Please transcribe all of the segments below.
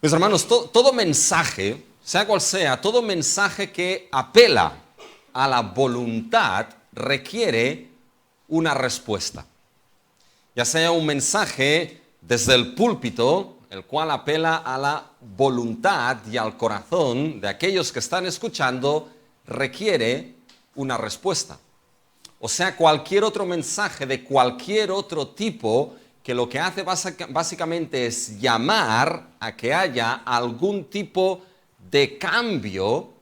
Mis hermanos, todo mensaje, sea cual sea, todo mensaje que apela a la voluntad requiere una respuesta. Ya sea un mensaje desde el púlpito, el cual apela a la voluntad y al corazón de aquellos que están escuchando, requiere una respuesta. O sea, cualquier otro mensaje de cualquier otro tipo que lo que hace básicamente es llamar a que haya algún tipo de cambio,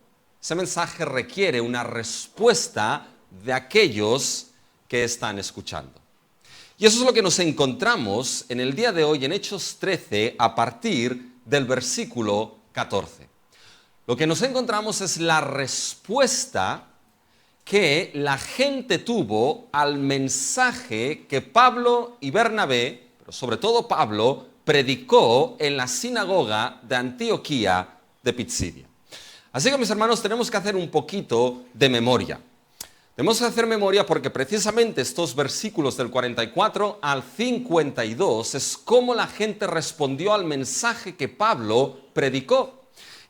ese mensaje requiere una respuesta de aquellos que están escuchando. Y eso es lo que nos encontramos en el día de hoy en Hechos 13 a partir del versículo 14. Lo que nos encontramos es la respuesta que la gente tuvo al mensaje que Pablo y Bernabé, pero sobre todo Pablo, predicó en la sinagoga de Antioquía de Pisidia. Así que, mis hermanos, tenemos que hacer un poquito de memoria. Tenemos que hacer memoria porque precisamente estos versículos del 44 al 52 es cómo la gente respondió al mensaje que Pablo predicó.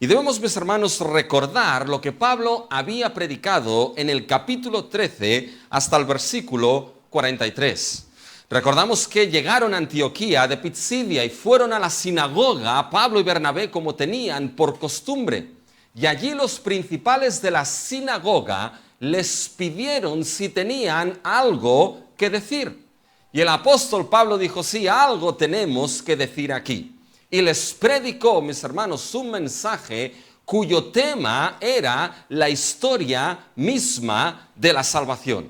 Y debemos, mis hermanos, recordar lo que Pablo había predicado en el capítulo 13 hasta el versículo 43. Recordamos que llegaron a Antioquía de Pisidia y fueron a la sinagoga, Pablo y Bernabé, como tenían por costumbre. Y allí los principales de la sinagoga les pidieron si tenían algo que decir. Y el apóstol Pablo dijo, sí, algo tenemos que decir aquí. Y les predicó, mis hermanos, un mensaje cuyo tema era la historia misma de la salvación.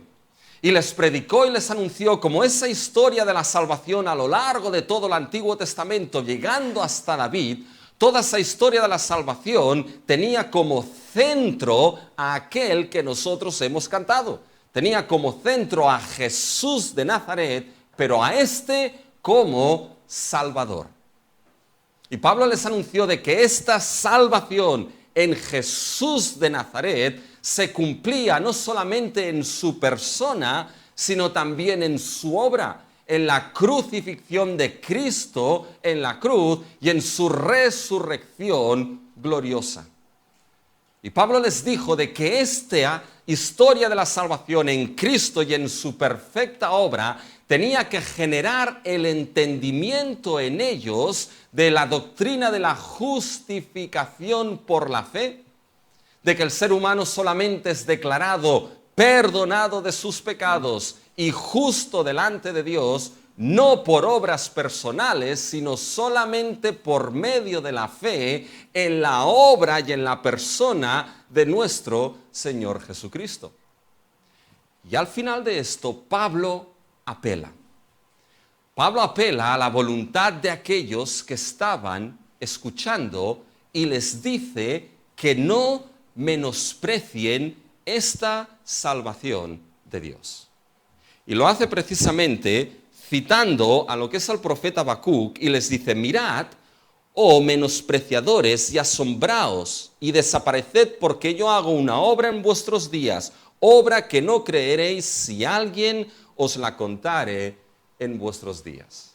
Y les predicó y les anunció como esa historia de la salvación a lo largo de todo el Antiguo Testamento, llegando hasta David, toda esa historia de la salvación tenía como centro a aquel que nosotros hemos cantado. Tenía como centro a Jesús de Nazaret, pero a este como Salvador. Y Pablo les anunció de que esta salvación en Jesús de Nazaret se cumplía no solamente en su persona, sino también en su obra, en la crucifixión de Cristo en la cruz y en su resurrección gloriosa. Y Pablo les dijo de que esta historia de la salvación en Cristo y en su perfecta obra tenía que generar el entendimiento en ellos de la doctrina de la justificación por la fe, de que el ser humano solamente es declarado perdonado de sus pecados y justo delante de Dios, no por obras personales, sino solamente por medio de la fe en la obra y en la persona de nuestro Señor Jesucristo. Y al final de esto, Pablo apela a la voluntad de aquellos que estaban escuchando y les dice que no menosprecien esta salvación de Dios. Y lo hace precisamente citando a lo que es el profeta Habacuc y les dice, mirad, oh menospreciadores, y asombraos, y desapareced, porque yo hago una obra en vuestros días, obra que no creeréis si alguien os la contare en vuestros días.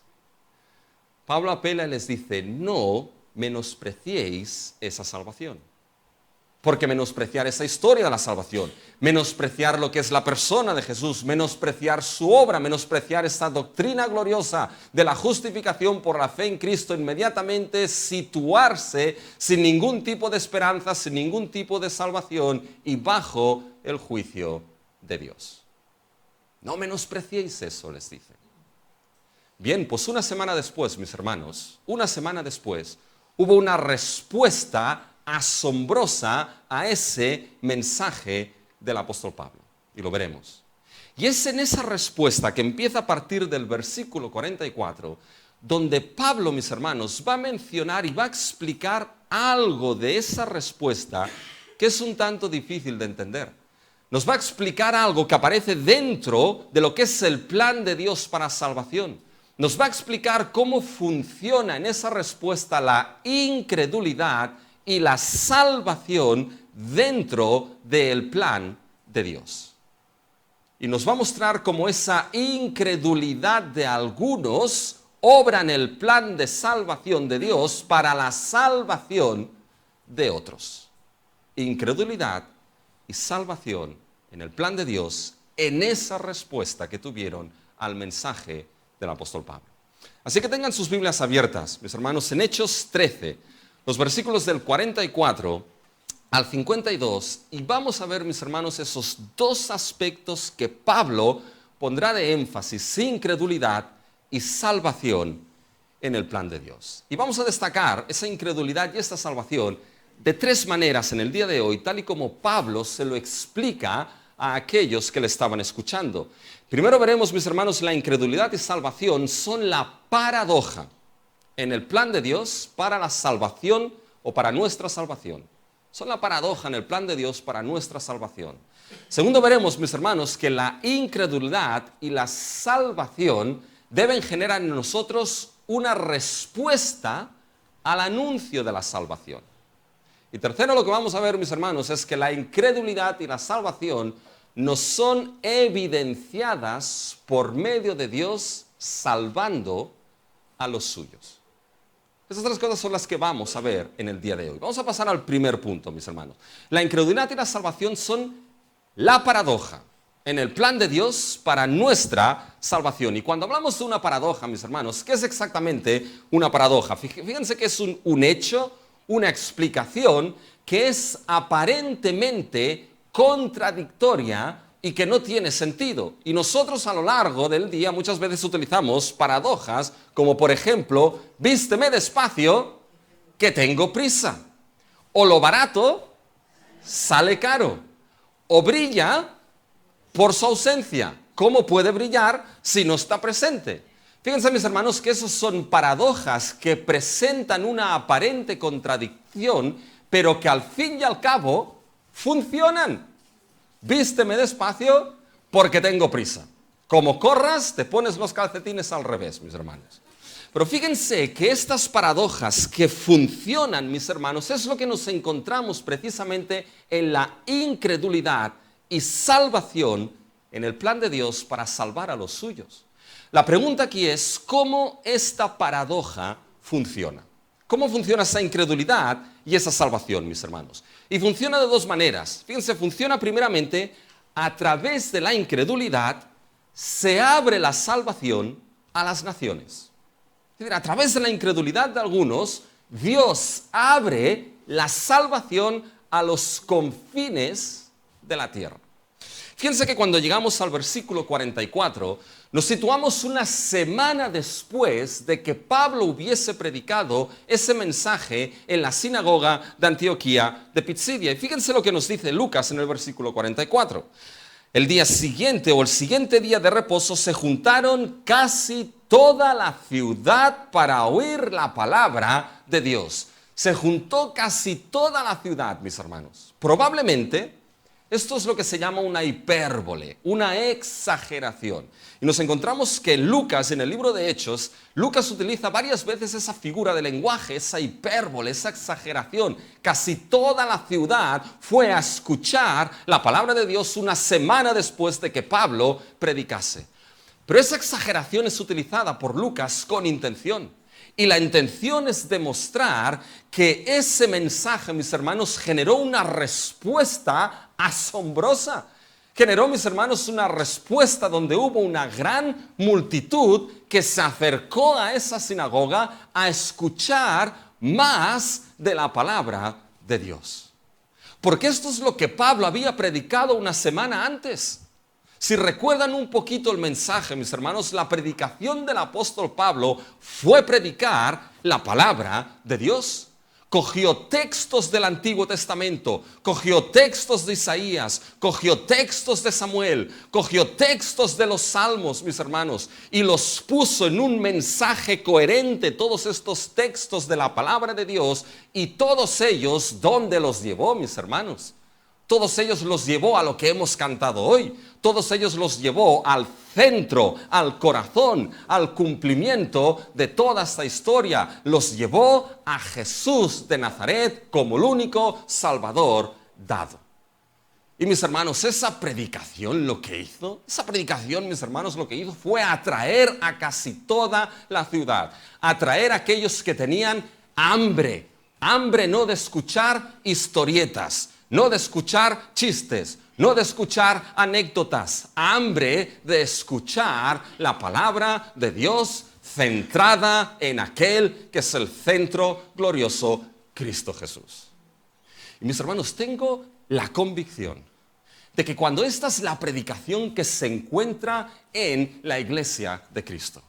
Pablo apela y les dice, no menospreciéis esa salvación. Porque menospreciar esa historia de la salvación, menospreciar lo que es la persona de Jesús, menospreciar su obra, menospreciar esta doctrina gloriosa de la justificación por la fe en Cristo, inmediatamente situarse sin ningún tipo de esperanza, sin ningún tipo de salvación y bajo el juicio de Dios. No menospreciéis eso, les dice. Bien, pues una semana después, mis hermanos, hubo una respuesta asombrosa a ese mensaje del apóstol Pablo. Y lo veremos. Y es en esa respuesta que empieza a partir del versículo 44, donde Pablo, mis hermanos, va a mencionar y va a explicar algo de esa respuesta que es un tanto difícil de entender. Nos va a explicar algo que aparece dentro de lo que es el plan de Dios para salvación. Nos va a explicar cómo funciona en esa respuesta la incredulidad y la salvación dentro del plan de Dios. Y nos va a mostrar cómo esa incredulidad de algunos obra en el plan de salvación de Dios para la salvación de otros. Incredulidad y salvación en el plan de Dios, en esa respuesta que tuvieron al mensaje del apóstol Pablo. Así que tengan sus Biblias abiertas, mis hermanos, en Hechos 13, los versículos del 44 al 52, y vamos a ver, mis hermanos, esos dos aspectos que Pablo pondrá de énfasis: incredulidad y salvación en el plan de Dios. Y vamos a destacar esa incredulidad y esta salvación de tres maneras en el día de hoy, tal y como Pablo se lo explica a aquellos que le estaban escuchando. Primero veremos, mis hermanos, la incredulidad y salvación son la paradoja en el plan de Dios para la salvación o para nuestra salvación. Son la paradoja en el plan de Dios para nuestra salvación. Segundo veremos, mis hermanos, que la incredulidad y la salvación deben generar en nosotros una respuesta al anuncio de la salvación. Y tercero, lo que vamos a ver, mis hermanos, es que la incredulidad y la salvación nos son evidenciadas por medio de Dios salvando a los suyos. Esas tres cosas son las que vamos a ver en el día de hoy. Vamos a pasar al primer punto, mis hermanos. La incredulidad y la salvación son la paradoja en el plan de Dios para nuestra salvación. Y cuando hablamos de una paradoja, mis hermanos, ¿qué es exactamente una paradoja? Fíjense que es un hecho, una explicación que es aparentemente contradictoria y que no tiene sentido. Y nosotros a lo largo del día muchas veces utilizamos paradojas como, por ejemplo, vísteme despacio que tengo prisa. O lo barato sale caro. O brilla por su ausencia. ¿Cómo puede brillar si no está presente? Fíjense, mis hermanos, que esos son paradojas que presentan una aparente contradicción, pero que al fin y al cabo funcionan. Vísteme despacio porque tengo prisa. Como corras, te pones los calcetines al revés, mis hermanos. Pero fíjense que estas paradojas que funcionan, mis hermanos, es lo que nos encontramos precisamente en la incredulidad y salvación en el plan de Dios para salvar a los suyos. La pregunta aquí es, ¿cómo esta paradoja funciona? ¿Cómo funciona esa incredulidad y esa salvación, mis hermanos? Y funciona de dos maneras. Fíjense, funciona primeramente a través de la incredulidad, se abre la salvación a las naciones. Es decir, a través de la incredulidad de algunos, Dios abre la salvación a los confines de la tierra. Fíjense que cuando llegamos al versículo 44, nos situamos una semana después de que Pablo hubiese predicado ese mensaje en la sinagoga de Antioquía de Pisidia. Y fíjense lo que nos dice Lucas en el versículo 44. El día siguiente o el siguiente día de reposo se juntaron casi toda la ciudad para oír la palabra de Dios. Se juntó casi toda la ciudad, mis hermanos. Probablemente esto es lo que se llama una hipérbole, una exageración. Y nos encontramos que Lucas, en el libro de Hechos, Lucas utiliza varias veces esa figura de lenguaje, esa hipérbole, esa exageración. Casi toda la ciudad fue a escuchar la palabra de Dios una semana después de que Pablo predicase. Pero esa exageración es utilizada por Lucas con intención. Y la intención es demostrar que ese mensaje, mis hermanos, generó una respuesta asombrosa. Generó, mis hermanos, una respuesta donde hubo una gran multitud que se acercó a esa sinagoga a escuchar más de la palabra de Dios. Porque esto es lo que Pablo había predicado una semana antes. Si recuerdan un poquito el mensaje, mis hermanos, la predicación del apóstol Pablo fue predicar la palabra de Dios. Cogió textos del Antiguo Testamento, cogió textos de Isaías, cogió textos de Samuel, cogió textos de los Salmos, mis hermanos, y los puso en un mensaje coherente, todos estos textos de la palabra de Dios, y todos ellos, ¿dónde los llevó, mis hermanos? Todos ellos los llevó a lo que hemos cantado hoy. Todos ellos los llevó al centro, al corazón, al cumplimiento de toda esta historia. Los llevó a Jesús de Nazaret como el único Salvador dado. Y mis hermanos, esa predicación, mis hermanos, lo que hizo fue atraer a casi toda la ciudad, atraer a aquellos que tenían hambre, hambre no de escuchar historietas, no de escuchar chistes, no de escuchar anécdotas, hambre de escuchar la palabra de Dios centrada en aquel que es el centro glorioso, Cristo Jesús. Y mis hermanos, tengo la convicción de que cuando esta es la predicación que se encuentra en la iglesia de Cristo,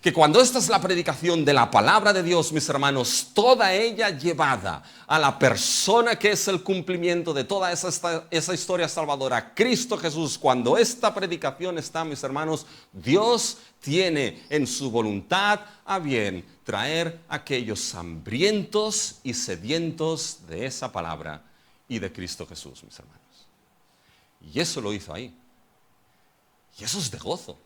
que cuando esta es la predicación de la palabra de Dios, mis hermanos, toda ella llevada a la persona que es el cumplimiento de toda esa historia salvadora, Cristo Jesús, cuando esta predicación está, mis hermanos, Dios tiene en su voluntad a bien traer a aquellos hambrientos y sedientos de esa palabra y de Cristo Jesús, mis hermanos. Y eso lo hizo ahí. Y eso es de gozo.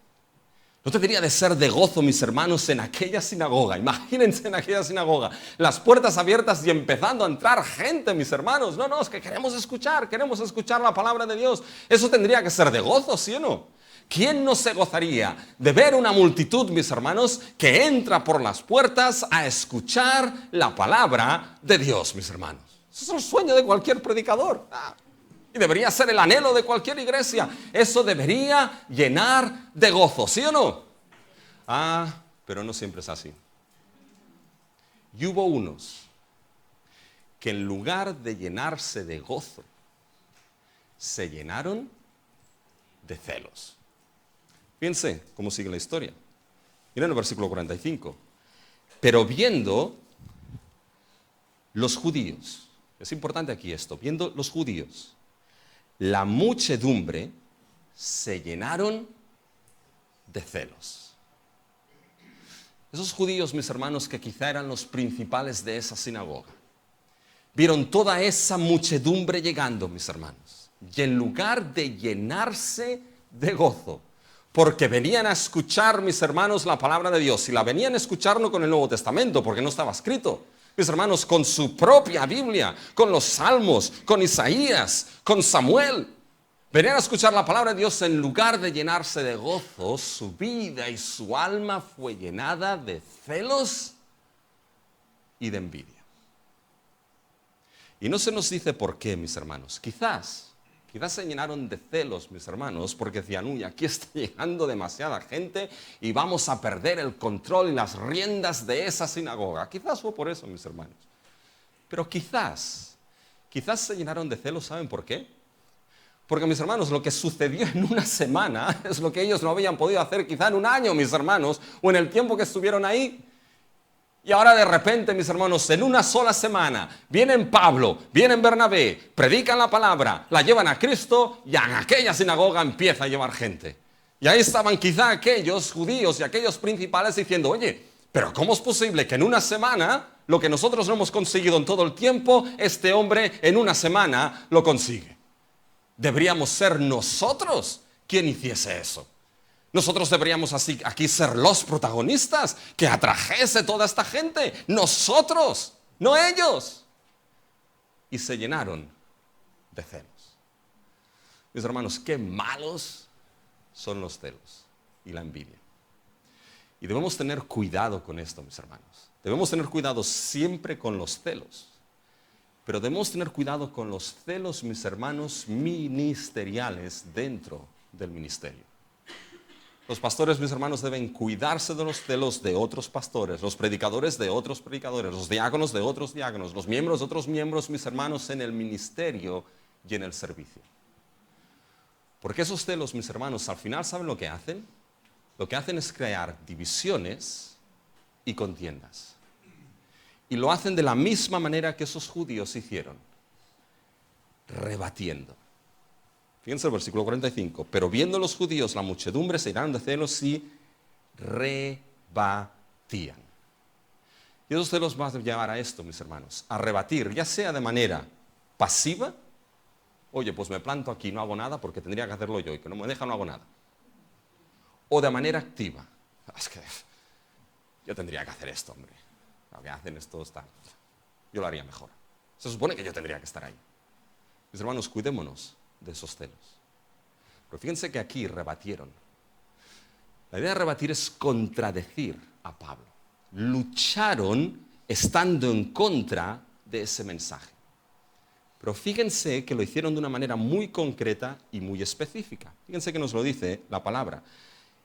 No debería de ser de gozo, mis hermanos, en aquella sinagoga. Imagínense en aquella sinagoga, las puertas abiertas y empezando a entrar gente, mis hermanos. No, es que queremos escuchar la palabra de Dios. Eso tendría que ser de gozo, ¿sí o no? ¿Quién no se gozaría de ver una multitud, mis hermanos, que entra por las puertas a escuchar la palabra de Dios, mis hermanos? Eso es el sueño de cualquier predicador. Y debería ser el anhelo de cualquier iglesia. Eso debería llenar de gozo, ¿sí o no? Pero no siempre es así. Y hubo unos que en lugar de llenarse de gozo, se llenaron de celos. Fíjense cómo sigue la historia. Miren el versículo 45. Pero viendo los judíos, es importante aquí esto, viendo los judíos, la muchedumbre se llenaron de celos. Esos judíos, mis hermanos, que quizá eran los principales de esa sinagoga, vieron toda esa muchedumbre llegando, mis hermanos, y en lugar de llenarse de gozo, porque venían a escuchar, mis hermanos, la palabra de Dios, y la venían a escuchar no con el Nuevo Testamento, porque no estaba escrito, mis hermanos, con su propia Biblia, con los Salmos, con Isaías, con Samuel. Venían a escuchar la palabra de Dios, en lugar de llenarse de gozo, su vida y su alma fue llenada de celos y de envidia. Y no se nos dice por qué, mis hermanos. Quizás se llenaron de celos, mis hermanos, porque decían, uy, aquí está llegando demasiada gente y vamos a perder el control y las riendas de esa sinagoga. Quizás fue por eso, mis hermanos. Pero quizás se llenaron de celos, ¿saben por qué? Porque, mis hermanos, lo que sucedió en una semana es lo que ellos no habían podido hacer quizá en un año, mis hermanos, o en el tiempo que estuvieron ahí. Y ahora de repente, mis hermanos, en una sola semana, vienen Pablo, vienen Bernabé, predican la palabra, la llevan a Cristo y en aquella sinagoga empieza a llevar gente. Y ahí estaban quizá aquellos judíos y aquellos principales diciendo, oye, pero ¿cómo es posible que en una semana, lo que nosotros no hemos conseguido en todo el tiempo, este hombre en una semana lo consigue? Deberíamos ser nosotros quien hiciese eso. Nosotros deberíamos así aquí ser los protagonistas, que atrajese toda esta gente. Nosotros, no ellos. Y se llenaron de celos. Mis hermanos, qué malos son los celos y la envidia. Y debemos tener cuidado con esto, mis hermanos. Debemos tener cuidado siempre con los celos. Pero debemos tener cuidado con los celos, mis hermanos, ministeriales dentro del ministerio. Los pastores, mis hermanos, deben cuidarse de los celos de otros pastores, los predicadores de otros predicadores, los diáconos de otros diáconos, los miembros de otros miembros, mis hermanos, en el ministerio y en el servicio. Porque esos celos, mis hermanos, al final, ¿saben lo que hacen? Lo que hacen es crear divisiones y contiendas. Y lo hacen de la misma manera que esos judíos hicieron, rebatiendo. Fíjense el versículo 45. Pero viendo los judíos la muchedumbre, se llenaron de celos y rebatían. Y esos celos van a llevar a esto, mis hermanos, a rebatir, ya sea de manera pasiva. Oye, pues me planto aquí, no hago nada porque tendría que hacerlo yo y que no me deja, no hago nada. O de manera activa. Es que yo tendría que hacer esto, hombre. Lo que hacen estos tal. Yo lo haría mejor. Se supone que yo tendría que estar ahí. Mis hermanos, cuidémonos de esos celos. Pero fíjense que aquí rebatieron. La idea de rebatir es contradecir a Pablo. Lucharon estando en contra de ese mensaje. Pero fíjense que lo hicieron de una manera muy concreta y muy específica. Fíjense que nos lo dice la palabra.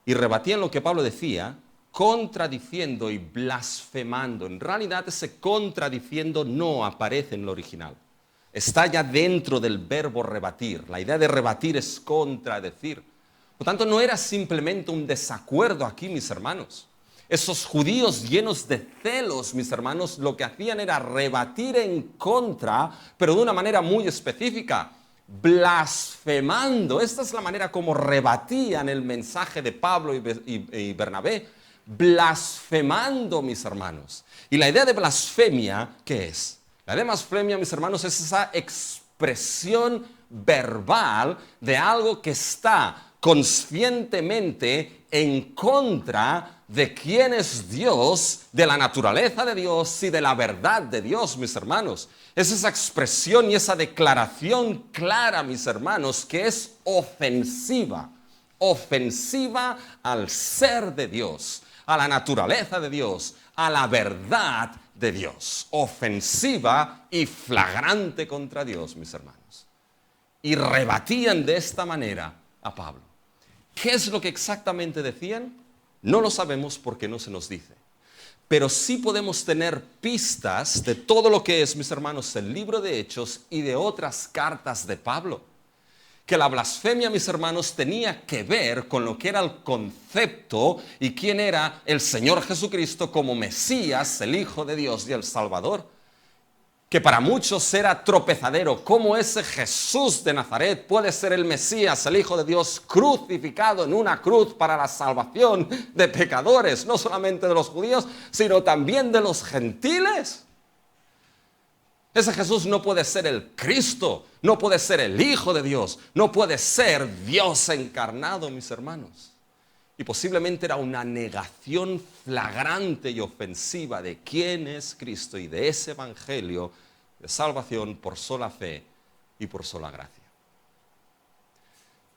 Y rebatían lo que Pablo decía, contradiciendo y blasfemando. En realidad ese contradiciendo no aparece en lo original. Está ya dentro del verbo rebatir. La idea de rebatir es contradecir. Por tanto, no era simplemente un desacuerdo aquí, mis hermanos. Esos judíos llenos de celos, mis hermanos, lo que hacían era rebatir en contra, pero de una manera muy específica, blasfemando. Esta es la manera como rebatían el mensaje de Pablo y Bernabé, blasfemando, mis hermanos. Y la idea de blasfemia, ¿qué es? La idea de blasfemia, mis hermanos, es esa expresión verbal de algo que está conscientemente en contra de quién es Dios, de la naturaleza de Dios y de la verdad de Dios, mis hermanos. Es esa expresión y esa declaración clara, mis hermanos, que es ofensiva. Ofensiva al ser de Dios, a la naturaleza de Dios, a la verdad de Dios. Ofensiva y flagrante contra Dios, mis hermanos. Y rebatían de esta manera a Pablo. ¿Qué es lo que exactamente decían? No lo sabemos porque no se nos dice. Pero sí podemos tener pistas de todo lo que es, mis hermanos, el libro de Hechos y de otras cartas de Pablo. Que la blasfemia, mis hermanos, tenía que ver con lo que era el concepto y quién era el Señor Jesucristo como Mesías, el Hijo de Dios y el Salvador. Que para muchos era tropezadero. ¿Cómo ese Jesús de Nazaret puede ser el Mesías, el Hijo de Dios, crucificado en una cruz para la salvación de pecadores, no solamente de los judíos, sino también de los gentiles? Ese Jesús no puede ser el Cristo, no puede ser el Hijo de Dios, no puede ser Dios encarnado, mis hermanos. Y posiblemente era una negación flagrante y ofensiva de quién es Cristo y de ese evangelio de salvación por sola fe y por sola gracia.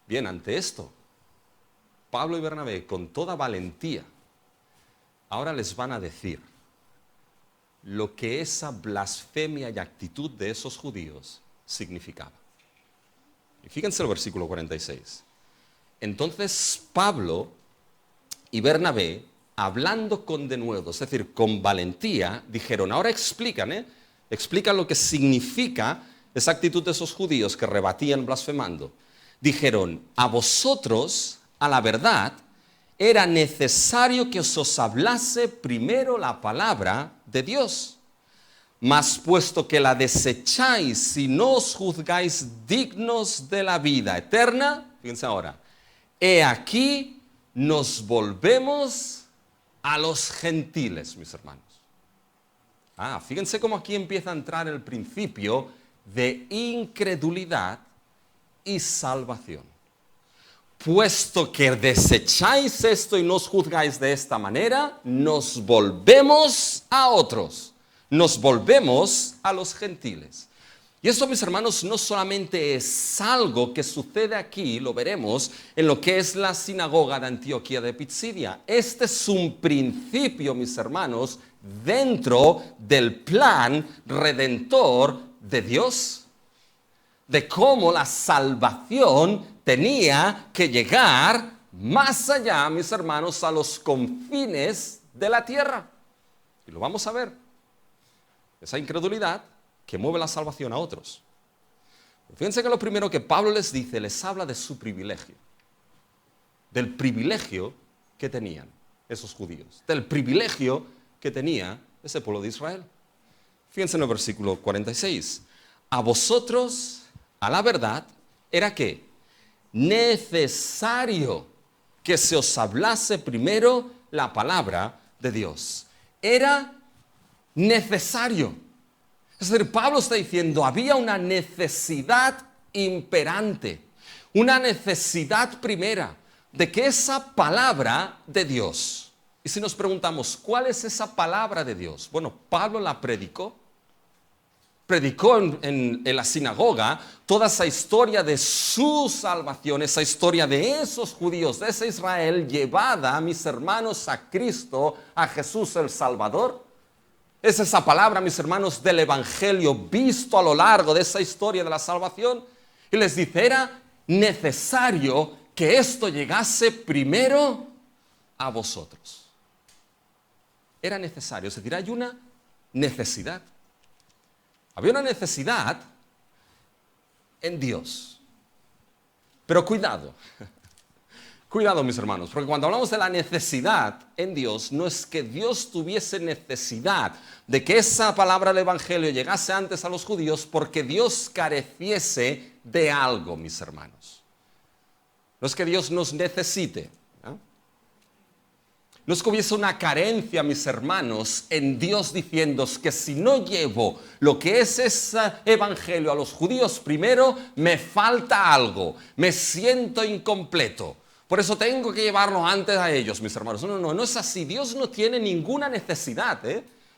Bien, ante esto, Pablo y Bernabé, con toda valentía, ahora les van a decir lo que esa blasfemia y actitud de esos judíos significaba. Y fíjense el versículo 46. Entonces Pablo y Bernabé, hablando con denuedo, es decir, con valentía, dijeron, ahora explican lo que significa esa actitud de esos judíos que rebatían blasfemando. Dijeron, a vosotros, a la verdad, era necesario que os hablase primero la palabra de Dios. Mas puesto que la desecháis y no os juzgáis dignos de la vida eterna, fíjense ahora, he aquí nos volvemos a los gentiles, mis hermanos. Fíjense cómo aquí empieza a entrar el principio de incredulidad y salvación. Puesto que desecháis esto y no os juzgáis de esta manera, nos volvemos a otros. Nos volvemos a los gentiles. Y esto, mis hermanos, no solamente es algo que sucede aquí, lo veremos, en lo que es la sinagoga de Antioquía de Pisidia. Este es un principio, mis hermanos, dentro del plan redentor de Dios. De cómo la salvación tenía que llegar más allá, mis hermanos, a los confines de la tierra. Y lo vamos a ver. Esa incredulidad que mueve la salvación a otros. Fíjense que lo primero que Pablo les dice, les habla de su privilegio. Del privilegio que tenían esos judíos. Del privilegio que tenía ese pueblo de Israel. Fíjense en el versículo 46. A vosotros, a la verdad, ¿era qué? Necesario que se os hablase primero la palabra de Dios. Era necesario. Es decir, Pablo está diciendo, había una necesidad imperante, una necesidad primera de que esa palabra de Dios, y si nos preguntamos, ¿cuál es esa palabra de Dios? Bueno, Pablo la predicó. predicó en la sinagoga toda esa historia de su salvación, esa historia de esos judíos, de ese Israel llevada, mis hermanos, a Cristo, a Jesús el Salvador. Es esa palabra, mis hermanos, del Evangelio visto a lo largo de esa historia de la salvación. Y les dice, era necesario que esto llegase primero a vosotros. Era necesario, es decir, hay una necesidad. Había una necesidad en Dios. Pero cuidado, cuidado mis hermanos, porque cuando hablamos de la necesidad en Dios, no es que Dios tuviese necesidad de que esa palabra del Evangelio llegase antes a los judíos porque Dios careciese de algo, mis hermanos. No es que Dios nos necesite. No es que hubiese una carencia, mis hermanos, en Dios diciendo que si no llevo lo que es ese evangelio a los judíos primero, me falta algo, me siento incompleto. Por eso tengo que llevarlo antes a ellos, mis hermanos. No es así. Dios no tiene ninguna necesidad,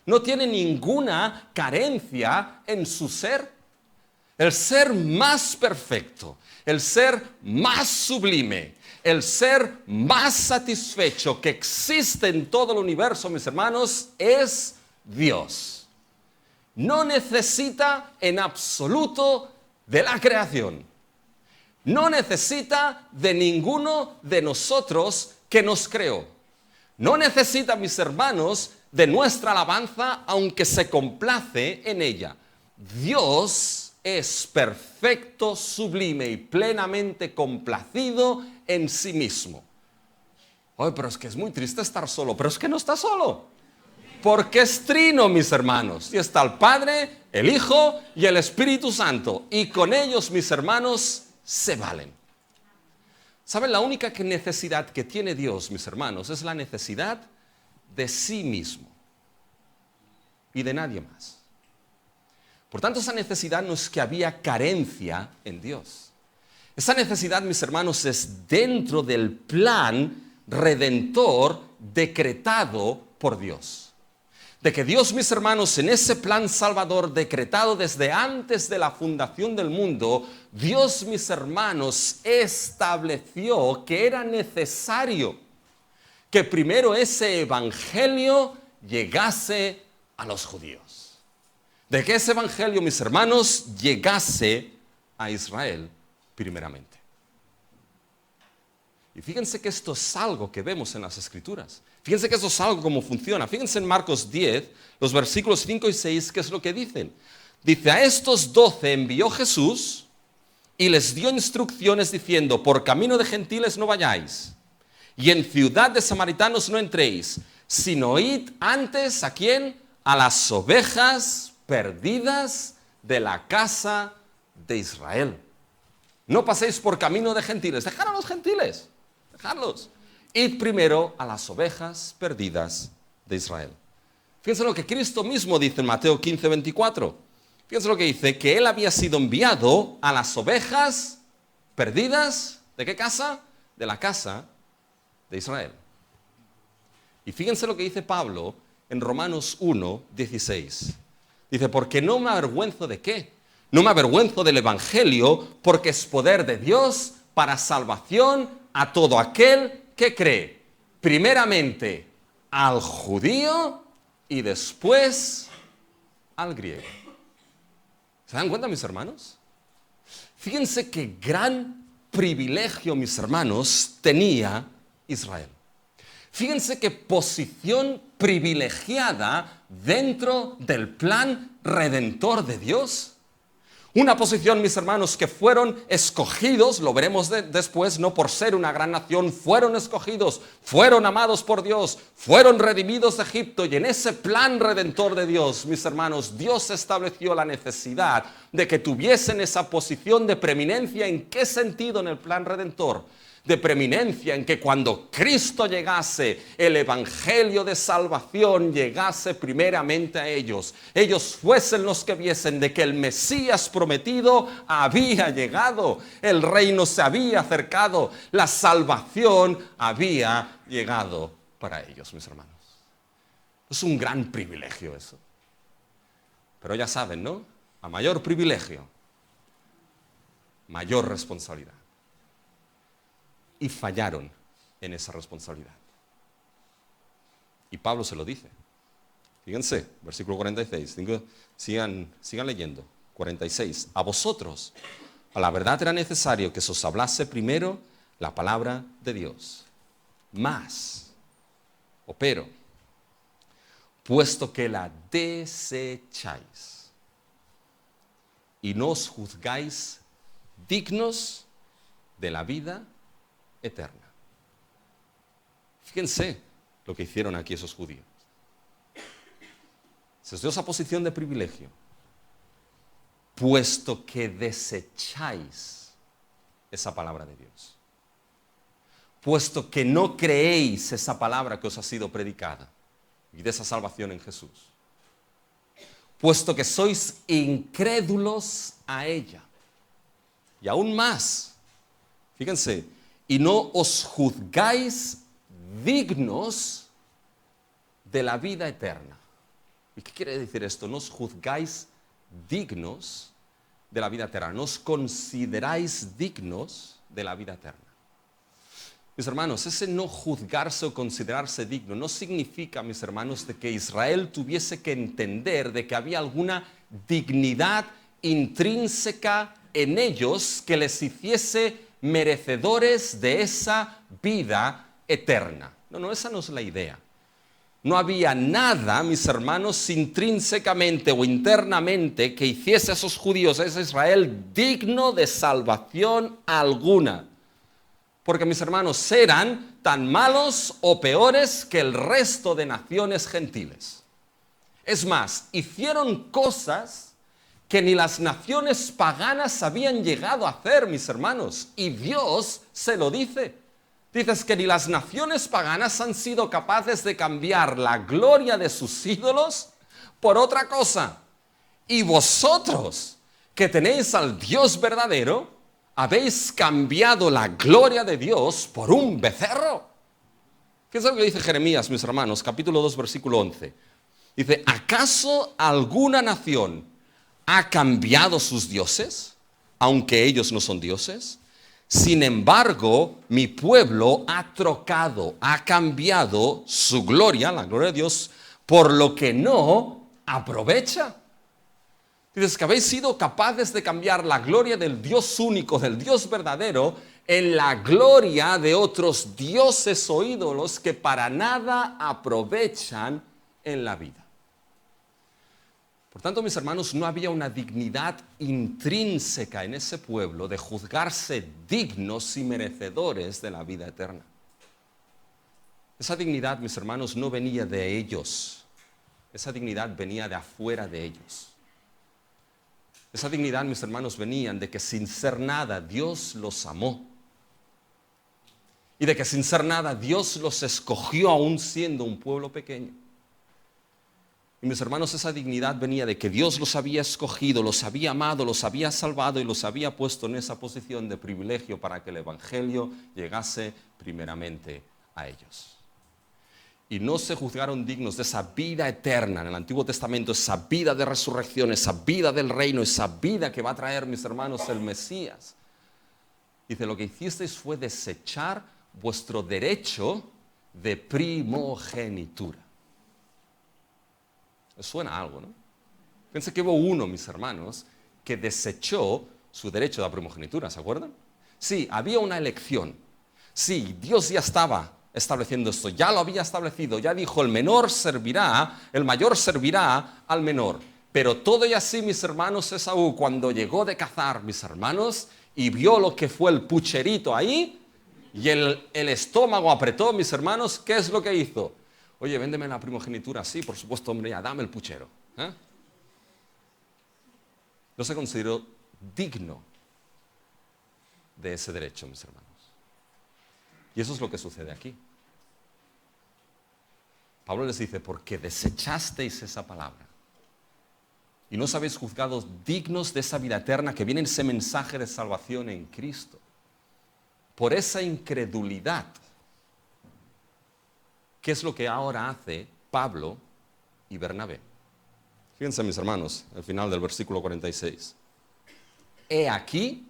no tiene ninguna carencia en su ser. El ser más perfecto, el ser más sublime, el ser más satisfecho que existe en todo el universo, mis hermanos, es Dios. No necesita en absoluto de la creación. No necesita de ninguno de nosotros que nos creó. No necesita, mis hermanos, de nuestra alabanza, aunque se complace en ella. Dios es perfecto, sublime y plenamente complacido en sí mismo. Oye, pero es que es muy triste estar solo. Pero es que no está solo. Porque es trino, mis hermanos. Y está el Padre, el Hijo y el Espíritu Santo. Y con ellos, mis hermanos, se valen. ¿Saben? La única necesidad que tiene Dios, mis hermanos, es la necesidad de sí mismo. Y de nadie más. Por tanto, esa necesidad no es que había carencia en Dios. Esa necesidad, mis hermanos, es dentro del plan redentor decretado por Dios. De que Dios, mis hermanos, en ese plan salvador decretado desde antes de la fundación del mundo, Dios, mis hermanos, estableció que era necesario que primero ese evangelio llegase a los judíos. De que ese evangelio, mis hermanos, llegase a Israel primeramente. Y fíjense que esto es algo que vemos en las Escrituras. Fíjense que esto es algo como funciona. Fíjense en Marcos 10, los versículos 5 y 6, ¿qué es lo que dicen? Dice, a estos 12 envió Jesús y les dio instrucciones diciendo, por camino de gentiles no vayáis, y en ciudad de samaritanos no entréis, sino id antes, ¿a quién? A las ovejas perdidas de la casa de Israel. No paséis por camino de gentiles, dejad a los gentiles, dejadlos. Id primero a las ovejas perdidas de Israel. Fíjense lo que Cristo mismo dice en Mateo 15, 24. Fíjense lo que dice, que Él había sido enviado a las ovejas perdidas, ¿de qué casa? De la casa de Israel. Y fíjense lo que dice Pablo en Romanos 1, 16. Dice, porque no me avergüenzo de qué. No me avergüenzo del evangelio, porque es poder de Dios para salvación a todo aquel que cree. Primeramente al judío y después al griego. ¿Se dan cuenta, mis hermanos? Fíjense qué gran privilegio, mis hermanos, tenía Israel. Fíjense qué posición privilegiada dentro del plan redentor de Dios. Una posición, mis hermanos, que fueron escogidos, lo veremos después, no por ser una gran nación, fueron escogidos, fueron amados por Dios, fueron redimidos de Egipto, y en ese plan redentor de Dios, mis hermanos, Dios estableció la necesidad de que tuviesen esa posición de preeminencia. ¿En qué sentido en el plan redentor? De preeminencia en que cuando Cristo llegase, el evangelio de salvación llegase primeramente a ellos. Ellos fuesen los que viesen de que el Mesías prometido había llegado, el reino se había acercado, la salvación había llegado para ellos, mis hermanos. Es un gran privilegio eso. Pero ya saben, ¿no? a mayor privilegio, mayor responsabilidad. Y fallaron en esa responsabilidad. Y Pablo se lo dice. Fíjense, versículo 46, sigan leyendo. 46, a vosotros, a la verdad era necesario que se os hablase primero la palabra de Dios. Mas, o pero, puesto que la desecháis y no os juzgáis dignos de la vida eterna. Fíjense lo que hicieron aquí esos judíos. Se os dio esa posición de privilegio, puesto que desecháis esa palabra de Dios, puesto que no creéis esa palabra que os ha sido predicada y de esa salvación en Jesús, puesto que sois incrédulos a ella, y aún más, fíjense, y no os juzgáis dignos de la vida eterna. ¿Y qué quiere decir esto? No os juzgáis dignos de la vida eterna, no os consideráis dignos de la vida eterna. Mis hermanos, ese no juzgarse o considerarse digno no significa, mis hermanos, de que Israel tuviese que entender de que había alguna dignidad intrínseca en ellos que les hiciese merecedores de esa vida eterna. No, esa no es la idea. No había nada, mis hermanos, intrínsecamente o internamente que hiciese a esos judíos, a ese Israel, digno de salvación alguna. Porque, mis hermanos, eran tan malos o peores que el resto de naciones gentiles. Es más, hicieron cosas que ni las naciones paganas habían llegado a hacer, mis hermanos. Y Dios se lo dice. Dices que ni las naciones paganas han sido capaces de cambiar la gloria de sus ídolos por otra cosa. Y vosotros, que tenéis al Dios verdadero, habéis cambiado la gloria de Dios por un becerro. ¿Qué es lo que dice Jeremías, mis hermanos? Capítulo 2, versículo 11. Dice, ¿acaso alguna nación ha cambiado sus dioses, aunque ellos no son dioses? Sin embargo, mi pueblo ha trocado, ha cambiado su gloria, la gloria de Dios, por lo que no aprovecha. Dices que habéis sido capaces de cambiar la gloria del Dios único, del Dios verdadero, en la gloria de otros dioses o ídolos que para nada aprovechan en la vida. Por tanto, mis hermanos, no había una dignidad intrínseca en ese pueblo de juzgarse dignos y merecedores de la vida eterna. Esa dignidad, mis hermanos, no venía de ellos. Esa dignidad venía de afuera de ellos. Esa dignidad, mis hermanos, venían de que sin ser nada Dios los amó. Y de que sin ser nada Dios los escogió aún siendo un pueblo pequeño. Y mis hermanos, esa dignidad venía de que Dios los había escogido, los había amado, los había salvado y los había puesto en esa posición de privilegio para que el Evangelio llegase primeramente a ellos. Y no se juzgaron dignos de esa vida eterna en el Antiguo Testamento, esa vida de resurrección, esa vida del reino, esa vida que va a traer, mis hermanos, el Mesías. Dice, lo que hicisteis fue desechar vuestro derecho de primogenitura. ¿Les suena algo, no? Fíjense que hubo uno, mis hermanos, que desechó su derecho de la primogenitura, ¿se acuerdan? Sí, había una elección. Sí, Dios ya estaba estableciendo esto, ya lo había establecido, ya dijo, el mayor servirá al menor. Pero todo y así, mis hermanos, Esaú, cuando llegó de cazar, mis hermanos, y vio lo que fue el pucherito ahí, y el estómago apretó, mis hermanos, ¿qué es lo que hizo? Oye, véndeme la primogenitura. Sí, por supuesto, hombre, ya, dame el puchero. No se consideró digno de ese derecho, mis hermanos. Y eso es lo que sucede aquí. Pablo les dice, porque desechasteis esa palabra y no os habéis juzgado dignos de esa vida eterna que viene en ese mensaje de salvación en Cristo. Por esa incredulidad, ¿qué es lo que ahora hace Pablo y Bernabé? Fíjense, mis hermanos, al final del versículo 46. He aquí,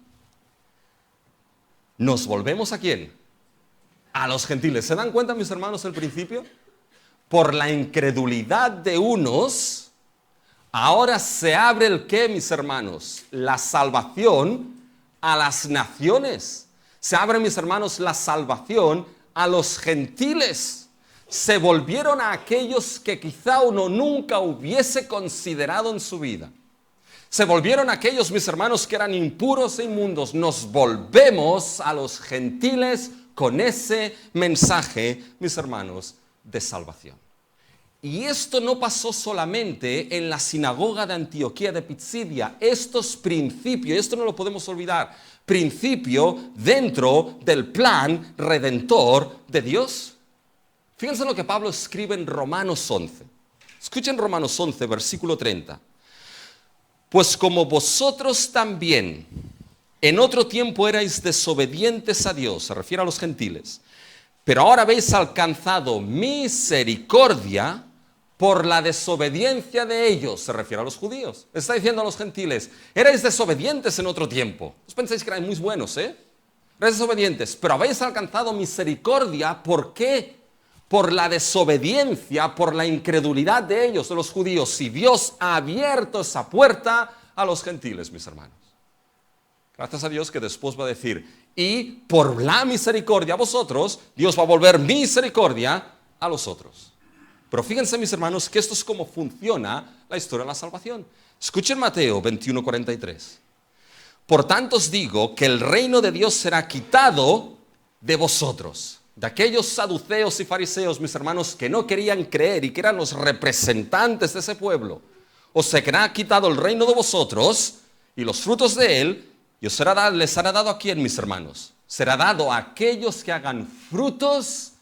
nos volvemos ¿a quién? A los gentiles. ¿Se dan cuenta, mis hermanos, el principio? Por la incredulidad de unos, ahora se abre el ¿qué, mis hermanos? La salvación a las naciones. Se abre, mis hermanos, la salvación a los gentiles. Se volvieron a aquellos que quizá uno nunca hubiese considerado en su vida. Se volvieron a aquellos, mis hermanos, que eran impuros e inmundos. Nos volvemos a los gentiles con ese mensaje, mis hermanos, de salvación. Y esto no pasó solamente en la sinagoga de Antioquía de Pisidia. Esto es principio, esto no lo podemos olvidar, principio dentro del plan redentor de Dios. Fíjense lo que Pablo escribe en Romanos 11. Escuchen Romanos 11, versículo 30. Pues como vosotros también en otro tiempo erais desobedientes a Dios, se refiere a los gentiles, pero ahora habéis alcanzado misericordia por la desobediencia de ellos, se refiere a los judíos. Está diciendo a los gentiles, erais desobedientes en otro tiempo. ¿Os pensáis que eran muy buenos, Erais desobedientes, pero habéis alcanzado misericordia, ¿por qué? Por la desobediencia, por la incredulidad de ellos, de los judíos. Y Dios ha abierto esa puerta a los gentiles, mis hermanos. Gracias a Dios que después va a decir, y por la misericordia a vosotros, Dios va a volver misericordia a los otros. Pero fíjense, mis hermanos, que esto es como funciona la historia de la salvación. Escuchen Mateo 21:43. Por tanto os digo que el reino de Dios será quitado de vosotros. De aquellos saduceos y fariseos, mis hermanos, que no querían creer y que eran los representantes de ese pueblo. Os será quitado el reino de vosotros y los frutos de él, y les será dado a quién, mis hermanos. Será dado a aquellos que hagan frutos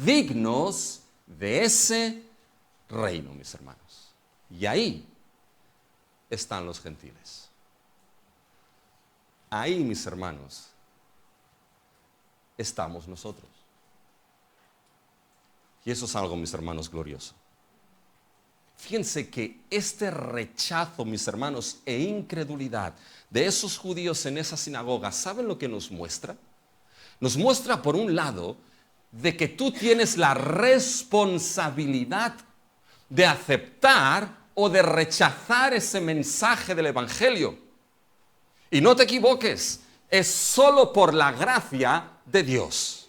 dignos de ese reino, mis hermanos. Y ahí están los gentiles. Ahí, mis hermanos, estamos nosotros. Y eso es algo, mis hermanos, glorioso. Fíjense que este rechazo, mis hermanos, e incredulidad de esos judíos en esa sinagoga, ¿saben lo que nos muestra? Nos muestra, por un lado, de que tú tienes la responsabilidad de aceptar o de rechazar ese mensaje del Evangelio. Y no te equivoques, es solo por la gracia de Dios.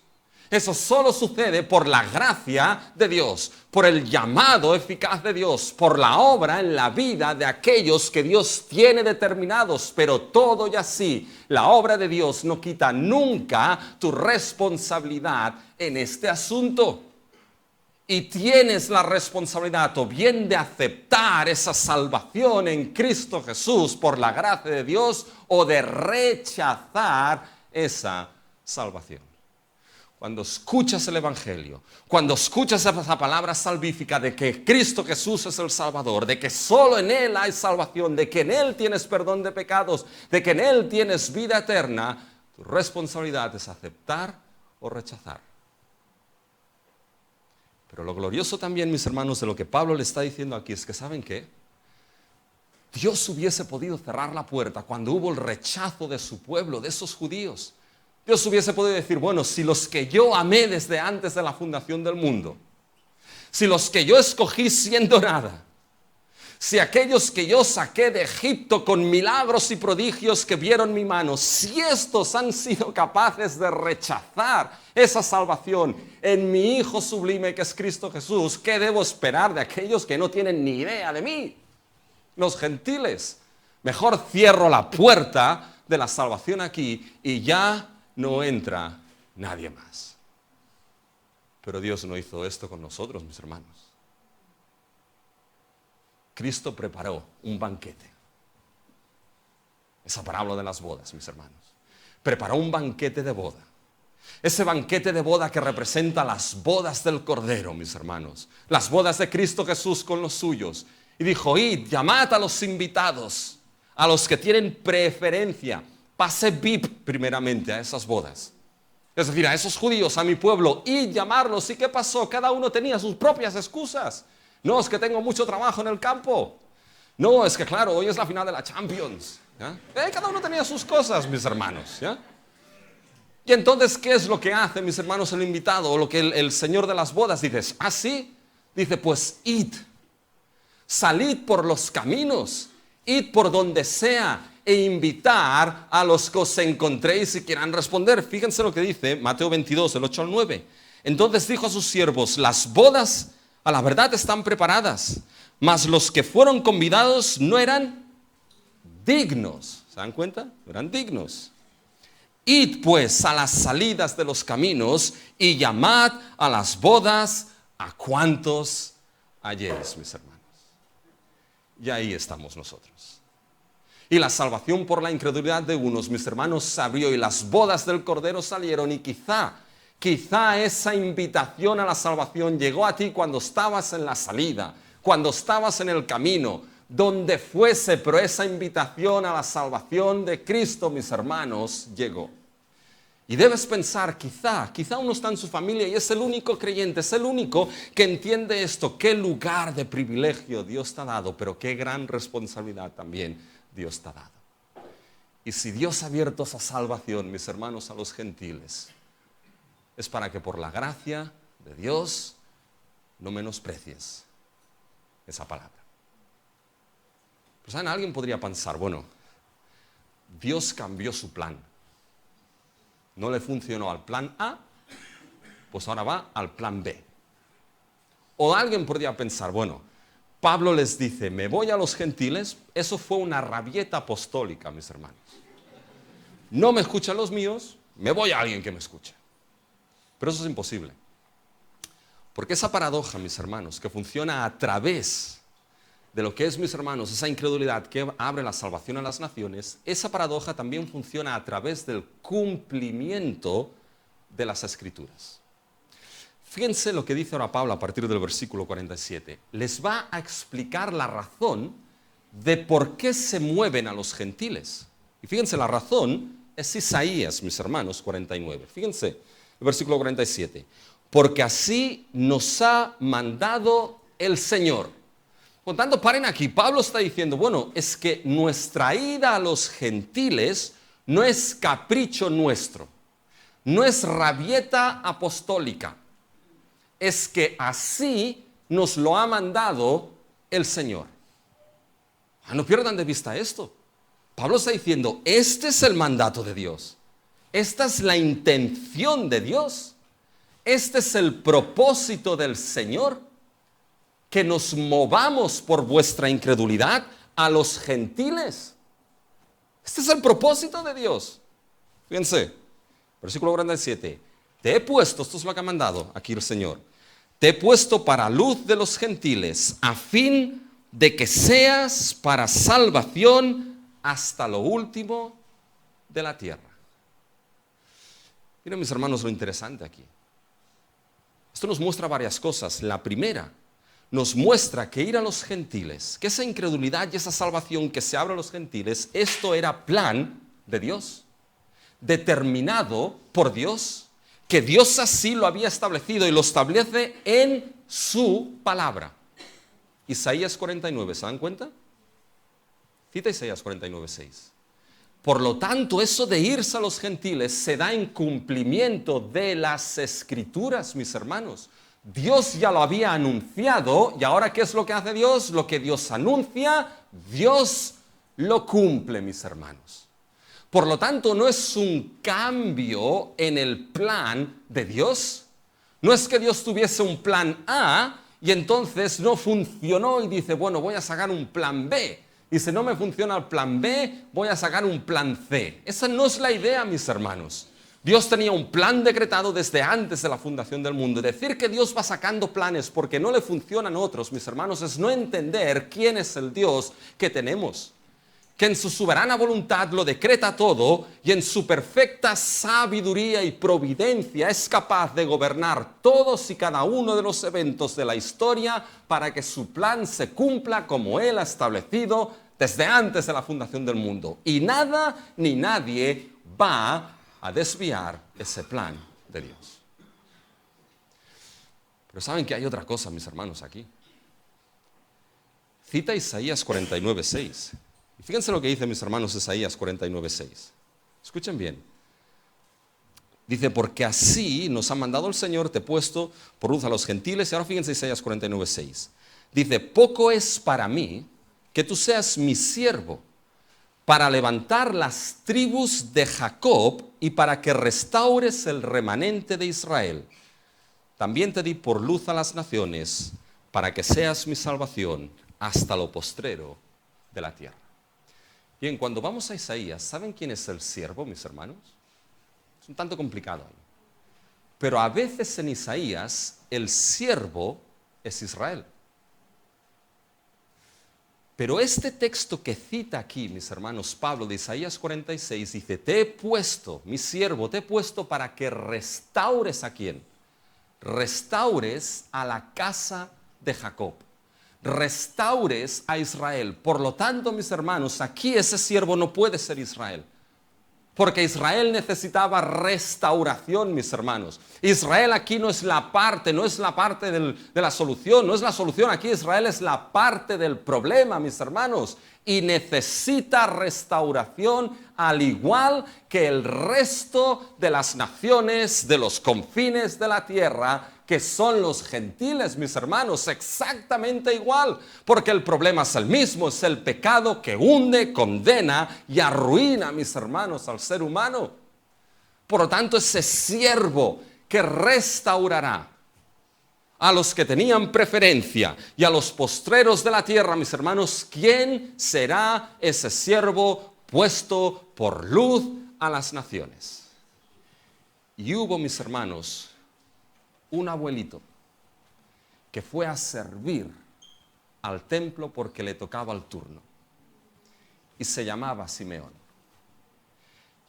Eso solo sucede por la gracia de Dios, por el llamado eficaz de Dios, por la obra en la vida de aquellos que Dios tiene determinados. Pero todo y así, la obra de Dios no quita nunca tu responsabilidad en este asunto. Y tienes la responsabilidad o bien de aceptar esa salvación en Cristo Jesús por la gracia de Dios, o de rechazar esa salvación. Cuando escuchas el Evangelio, cuando escuchas esa palabra salvífica de que Cristo Jesús es el Salvador, de que solo en Él hay salvación, de que en Él tienes perdón de pecados, de que en Él tienes vida eterna, tu responsabilidad es aceptar o rechazar. Pero lo glorioso también, mis hermanos, de lo que Pablo le está diciendo aquí es que, ¿saben qué? Dios hubiese podido cerrar la puerta cuando hubo el rechazo de su pueblo, de esos judíos. Dios hubiese podido decir, bueno, si los que yo amé desde antes de la fundación del mundo, si los que yo escogí siendo nada, si aquellos que yo saqué de Egipto con milagros y prodigios que vieron mi mano, si estos han sido capaces de rechazar esa salvación en mi Hijo sublime que es Cristo Jesús, ¿qué debo esperar de aquellos que no tienen ni idea de mí? Los gentiles. Mejor cierro la puerta de la salvación aquí y ya no entra nadie más. Pero Dios no hizo esto con nosotros, mis hermanos. Cristo preparó un banquete. Esa parábola de las bodas, mis hermanos. Preparó un banquete de boda. Ese banquete de boda que representa las bodas del Cordero, mis hermanos. Las bodas de Cristo Jesús con los suyos. Y dijo, id, llamad a los invitados, a los que tienen preferencia. Pase VIP primeramente a esas bodas. Es decir, a esos judíos, a mi pueblo, y llamarlos. ¿Y qué pasó? Cada uno tenía sus propias excusas. No, es que tengo mucho trabajo en el campo. No, es que claro, hoy es la final de la Champions. ¿Ya? Cada uno tenía sus cosas, mis hermanos. ¿Ya? Y entonces, ¿qué es lo que hace, mis hermanos, el invitado? O lo que el señor de las bodas dice, ¿ah, sí? Dice, pues id, salid por los caminos, id por donde sea e invitar a los que os encontréis y quieran responder. Fíjense lo que dice Mateo 22, del 8 al 9. Entonces dijo a sus siervos, las bodas a la verdad están preparadas, mas los que fueron convidados no eran dignos. ¿Se dan cuenta? No eran dignos. Id pues a las salidas de los caminos y llamad a las bodas a cuantos halléis, mis hermanos. Y ahí estamos nosotros. Y la salvación por la incredulidad de unos, mis hermanos, se abrió y las bodas del Cordero salieron y quizá esa invitación a la salvación llegó a ti cuando estabas en la salida, cuando estabas en el camino, donde fuese, pero esa invitación a la salvación de Cristo, mis hermanos, llegó. Y debes pensar, quizá uno está en su familia y es el único creyente, es el único que entiende esto. Qué lugar de privilegio Dios te ha dado, pero qué gran responsabilidad también Dios te ha dado. Y si Dios ha abierto esa salvación, mis hermanos, a los gentiles, es para que por la gracia de Dios no menosprecies esa palabra. Pero ¿saben? Alguien podría pensar, bueno, Dios cambió su plan. No le funcionó al plan A, pues ahora va al plan B. O alguien podría pensar, bueno, Pablo les dice, me voy a los gentiles, eso fue una rabieta apostólica, mis hermanos. No me escuchan los míos, me voy a alguien que me escuche. Pero eso es imposible. Porque esa paradoja, mis hermanos, que funciona a través de lo que es, mis hermanos, esa incredulidad que abre la salvación a las naciones, esa paradoja también funciona a través del cumplimiento de las Escrituras. Fíjense lo que dice ahora Pablo a partir del versículo 47. Les va a explicar la razón de por qué se mueven a los gentiles. Y fíjense, la razón es Isaías, mis hermanos, 49. Fíjense, el versículo 47. Porque así nos ha mandado el Señor. Por tanto, paren aquí. Pablo está diciendo, bueno, es que nuestra ida a los gentiles no es capricho nuestro, no es rabieta apostólica, es que así nos lo ha mandado el Señor. No pierdan de vista esto. Pablo está diciendo, este es el mandato de Dios, esta es la intención de Dios, este es el propósito del Señor. Que nos movamos por vuestra incredulidad a los gentiles. Este es el propósito de Dios. Fíjense, versículo 47. Te he puesto, esto es lo que ha mandado aquí el Señor, te he puesto para luz de los gentiles, a fin de que seas para salvación hasta lo último de la tierra. Miren, mis hermanos, lo interesante aquí. Esto nos muestra varias cosas. La primera, nos muestra que ir a los gentiles, que esa incredulidad y esa salvación que se abre a los gentiles, esto era plan de Dios, determinado por Dios, que Dios así lo había establecido y lo establece en su palabra. Isaías 49, ¿se dan cuenta? Cita Isaías 49, 6. Por lo tanto, eso de irse a los gentiles se da en cumplimiento de las Escrituras, mis hermanos. Dios ya lo había anunciado y ahora ¿qué es lo que hace Dios? Lo que Dios anuncia, Dios lo cumple, mis hermanos. Por lo tanto, no es un cambio en el plan de Dios. No es que Dios tuviese un plan A y entonces no funcionó y dice, bueno, voy a sacar un plan B. Y si no me funciona el plan B, voy a sacar un plan C. Esa no es la idea, mis hermanos. Dios tenía un plan decretado desde antes de la fundación del mundo. Decir que Dios va sacando planes porque no le funcionan otros, mis hermanos, es no entender quién es el Dios que tenemos. Que en su soberana voluntad lo decreta todo y en su perfecta sabiduría y providencia es capaz de gobernar todos y cada uno de los eventos de la historia para que su plan se cumpla como Él ha establecido desde antes de la fundación del mundo. Y nada ni nadie va a desviar ese plan de Dios. Pero saben que hay otra cosa, mis hermanos, aquí. cita Isaías 49:6. Y fíjense lo que dice, mis hermanos, Isaías 49:6. Escuchen bien. Dice, porque así nos ha mandado el Señor, te he puesto por luz a los gentiles. Y ahora fíjense Isaías 49:6. Dice, poco es para mí que tú seas mi siervo, para levantar las tribus de Jacob y para que restaures el remanente de Israel. También te di por luz a las naciones, para que seas mi salvación hasta lo postrero de la tierra. Bien, cuando vamos a Isaías, ¿saben quién es el siervo, mis hermanos? Es un tanto complicado ahí. Pero a veces en Isaías el siervo es Israel. Pero este texto que cita aquí, mis hermanos, Pablo de Isaías 46, dice, te he puesto, mi siervo, te he puesto para que restaures ¿a quién? Restaures a la casa de Jacob. Restaures a Israel. Por lo tanto, mis hermanos, aquí ese siervo no puede ser Israel. Porque Israel necesitaba restauración, mis hermanos. Israel aquí no es la parte de la solución, no es la solución. Aquí Israel es la parte del problema, mis hermanos. Y necesita restauración al igual que el resto de las naciones de los confines de la tierra, que son los gentiles, mis hermanos, exactamente igual, porque el problema es el mismo, es el pecado que hunde, condena y arruina, mis hermanos, al ser humano. Por lo tanto, ese siervo que restaurará a los que tenían preferencia y a los postreros de la tierra, mis hermanos, ¿quién será ese siervo puesto por luz a las naciones? Y hubo, mis hermanos, un abuelito que fue a servir al templo porque le tocaba el turno y se llamaba Simeón.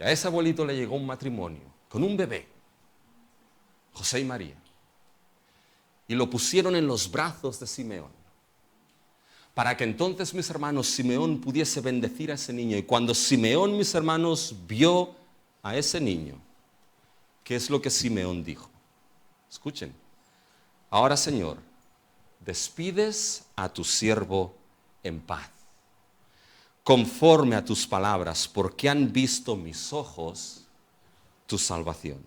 Y a ese abuelito le llegó un matrimonio con un bebé, José y María, y lo pusieron en los brazos de Simeón para que entonces, mis hermanos, Simeón pudiese bendecir a ese niño. Y cuando Simeón, mis hermanos, vio a ese niño, ¿qué es lo que Simeón dijo? Escuchen, ahora, Señor, despides a tu siervo en paz, conforme a tus palabras, porque han visto mis ojos tu salvación,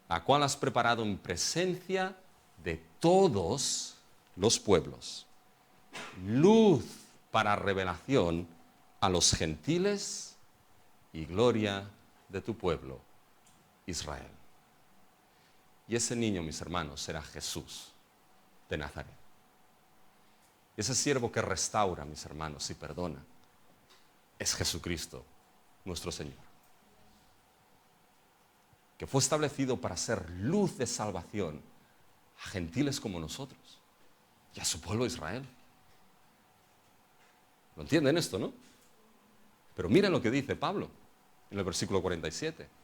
la cual has preparado en presencia de todos los pueblos, luz para revelación a los gentiles y gloria de tu pueblo, Israel. Y ese niño, mis hermanos, será Jesús de Nazaret. Ese siervo que restaura, mis hermanos, y perdona, es Jesucristo, nuestro Señor, que fue establecido para ser luz de salvación a gentiles como nosotros y a su pueblo Israel. ¿Lo entienden esto, no? Pero miren lo que dice Pablo en el versículo 47.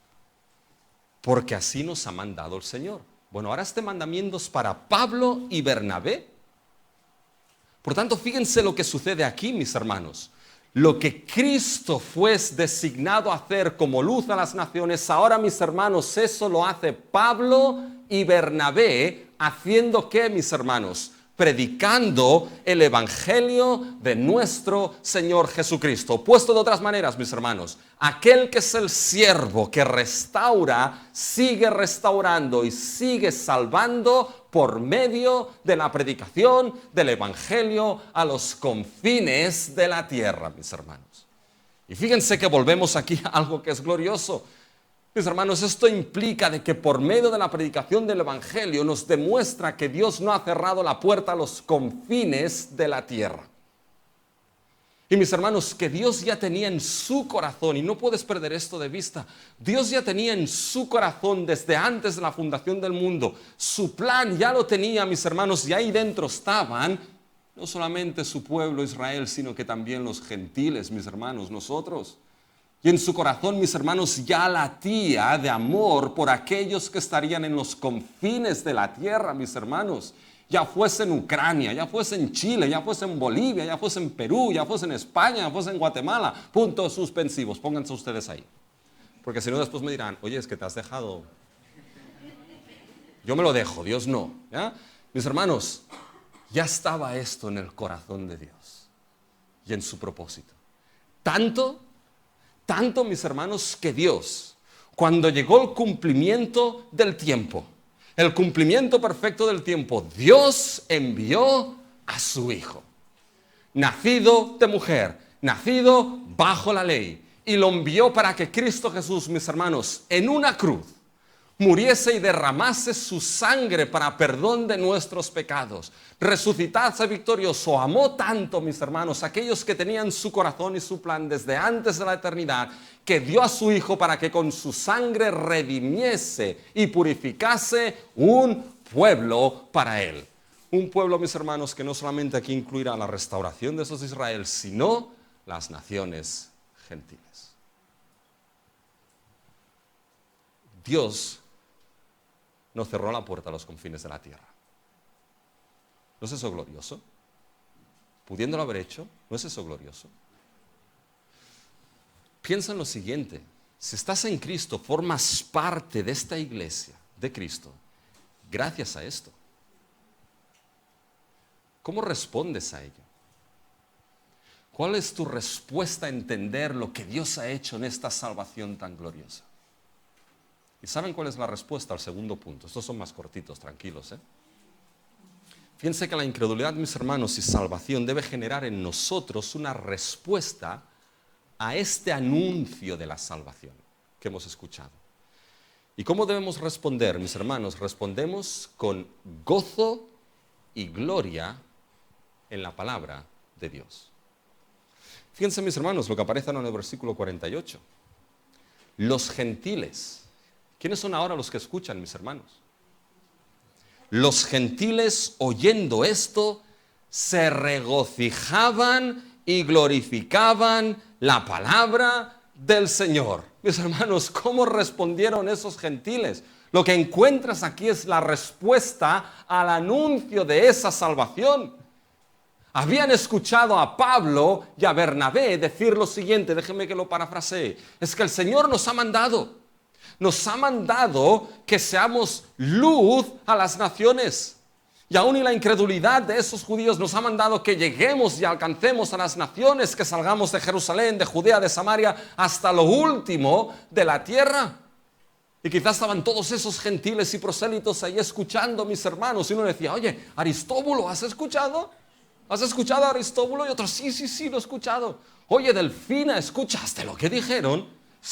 Porque así nos ha mandado el Señor. Bueno, ahora este mandamiento es para Pablo y Bernabé. Por tanto, fíjense lo que sucede aquí, mis hermanos. Lo que Cristo fue designado a hacer como luz a las naciones, ahora, mis hermanos, eso lo hace Pablo y Bernabé, haciendo ¿qué, mis hermanos? Predicando el evangelio de nuestro Señor Jesucristo. Puesto de otras maneras, mis hermanos, aquel que es el siervo que restaura, sigue restaurando y sigue salvando por medio de la predicación del evangelio a los confines de la tierra, mis hermanos. Y fíjense que volvemos aquí a algo que es glorioso. Mis hermanos, esto implica de que por medio de la predicación del evangelio nos demuestra que Dios no ha cerrado la puerta a los confines de la tierra. Y mis hermanos, que Dios ya tenía en su corazón, y no puedes perder esto de vista, Dios ya tenía en su corazón desde antes de la fundación del mundo, su plan ya lo tenía, mis hermanos, y ahí dentro estaban no solamente su pueblo Israel, sino que también los gentiles, mis hermanos, nosotros. Y en su corazón, mis hermanos, ya latía de amor por aquellos que estarían en los confines de la tierra, mis hermanos. Ya fuese en Ucrania, ya fuese en Chile, ya fuese en Bolivia, ya fuese en Perú, ya fuese en España, ya fuese en Guatemala. Puntos suspensivos, pónganse ustedes ahí. Porque si no después me dirán, oye, es que te has dejado. Yo me lo dejo, Dios no. ¿Ya? Mis hermanos, ya estaba esto en el corazón de Dios. y en su propósito. Tanto, mis hermanos, que Dios, cuando llegó el cumplimiento del tiempo, el cumplimiento perfecto del tiempo, Dios envió a su Hijo, nacido de mujer, nacido bajo la ley, y lo envió para que Cristo Jesús, mis hermanos, en una cruz, muriese y derramase su sangre para perdón de nuestros pecados. Resucitase victorioso. Amó tanto, mis hermanos, aquellos que tenían su corazón y su plan desde antes de la eternidad, que dio a su Hijo para que con su sangre redimiese y purificase un pueblo para Él. Un pueblo, mis hermanos, que no solamente aquí incluirá la restauración de esos de Israel, sino las naciones gentiles. Dios no cerró la puerta a los confines de la tierra. ¿No es eso glorioso? Pudiéndolo haber hecho, ¿no es eso glorioso? Piensa en lo siguiente: si estás en Cristo, formas parte de esta iglesia de Cristo gracias a esto. ¿Cómo respondes a ello? ¿Cuál es tu respuesta a entender lo que Dios ha hecho en esta salvación tan gloriosa? ¿Y saben cuál es la respuesta al segundo punto? Estos son más cortitos, tranquilos, Fíjense que la incredulidad, mis hermanos, y salvación debe generar en nosotros una respuesta a este anuncio de la salvación que hemos escuchado. ¿Y cómo debemos responder, mis hermanos? Respondemos con gozo y gloria en la palabra de Dios. Fíjense, mis hermanos, lo que aparece en el versículo 48. Los gentiles. ¿Quiénes son ahora los que escuchan, mis hermanos? Los gentiles, oyendo esto, se regocijaban y glorificaban la palabra del Señor. Mis hermanos, ¿cómo respondieron esos gentiles? Lo que encuentras aquí es la respuesta al anuncio de esa salvación. Habían escuchado a Pablo y a Bernabé decir lo siguiente, déjenme que lo parafrasee: es que el Señor nos ha mandado que seamos luz a las naciones. Y aún la incredulidad de esos judíos nos ha mandado que lleguemos y alcancemos a las naciones, que salgamos de Jerusalén, de Judea, de Samaria, hasta lo último de la tierra. Y quizás estaban todos esos gentiles y prosélitos ahí escuchando, mis hermanos, y uno decía: oye, Aristóbulo, ¿has escuchado? ¿Has escuchado a Aristóbulo? Y otros: sí, lo he escuchado. Oye, Delfina, ¿escuchaste lo que dijeron?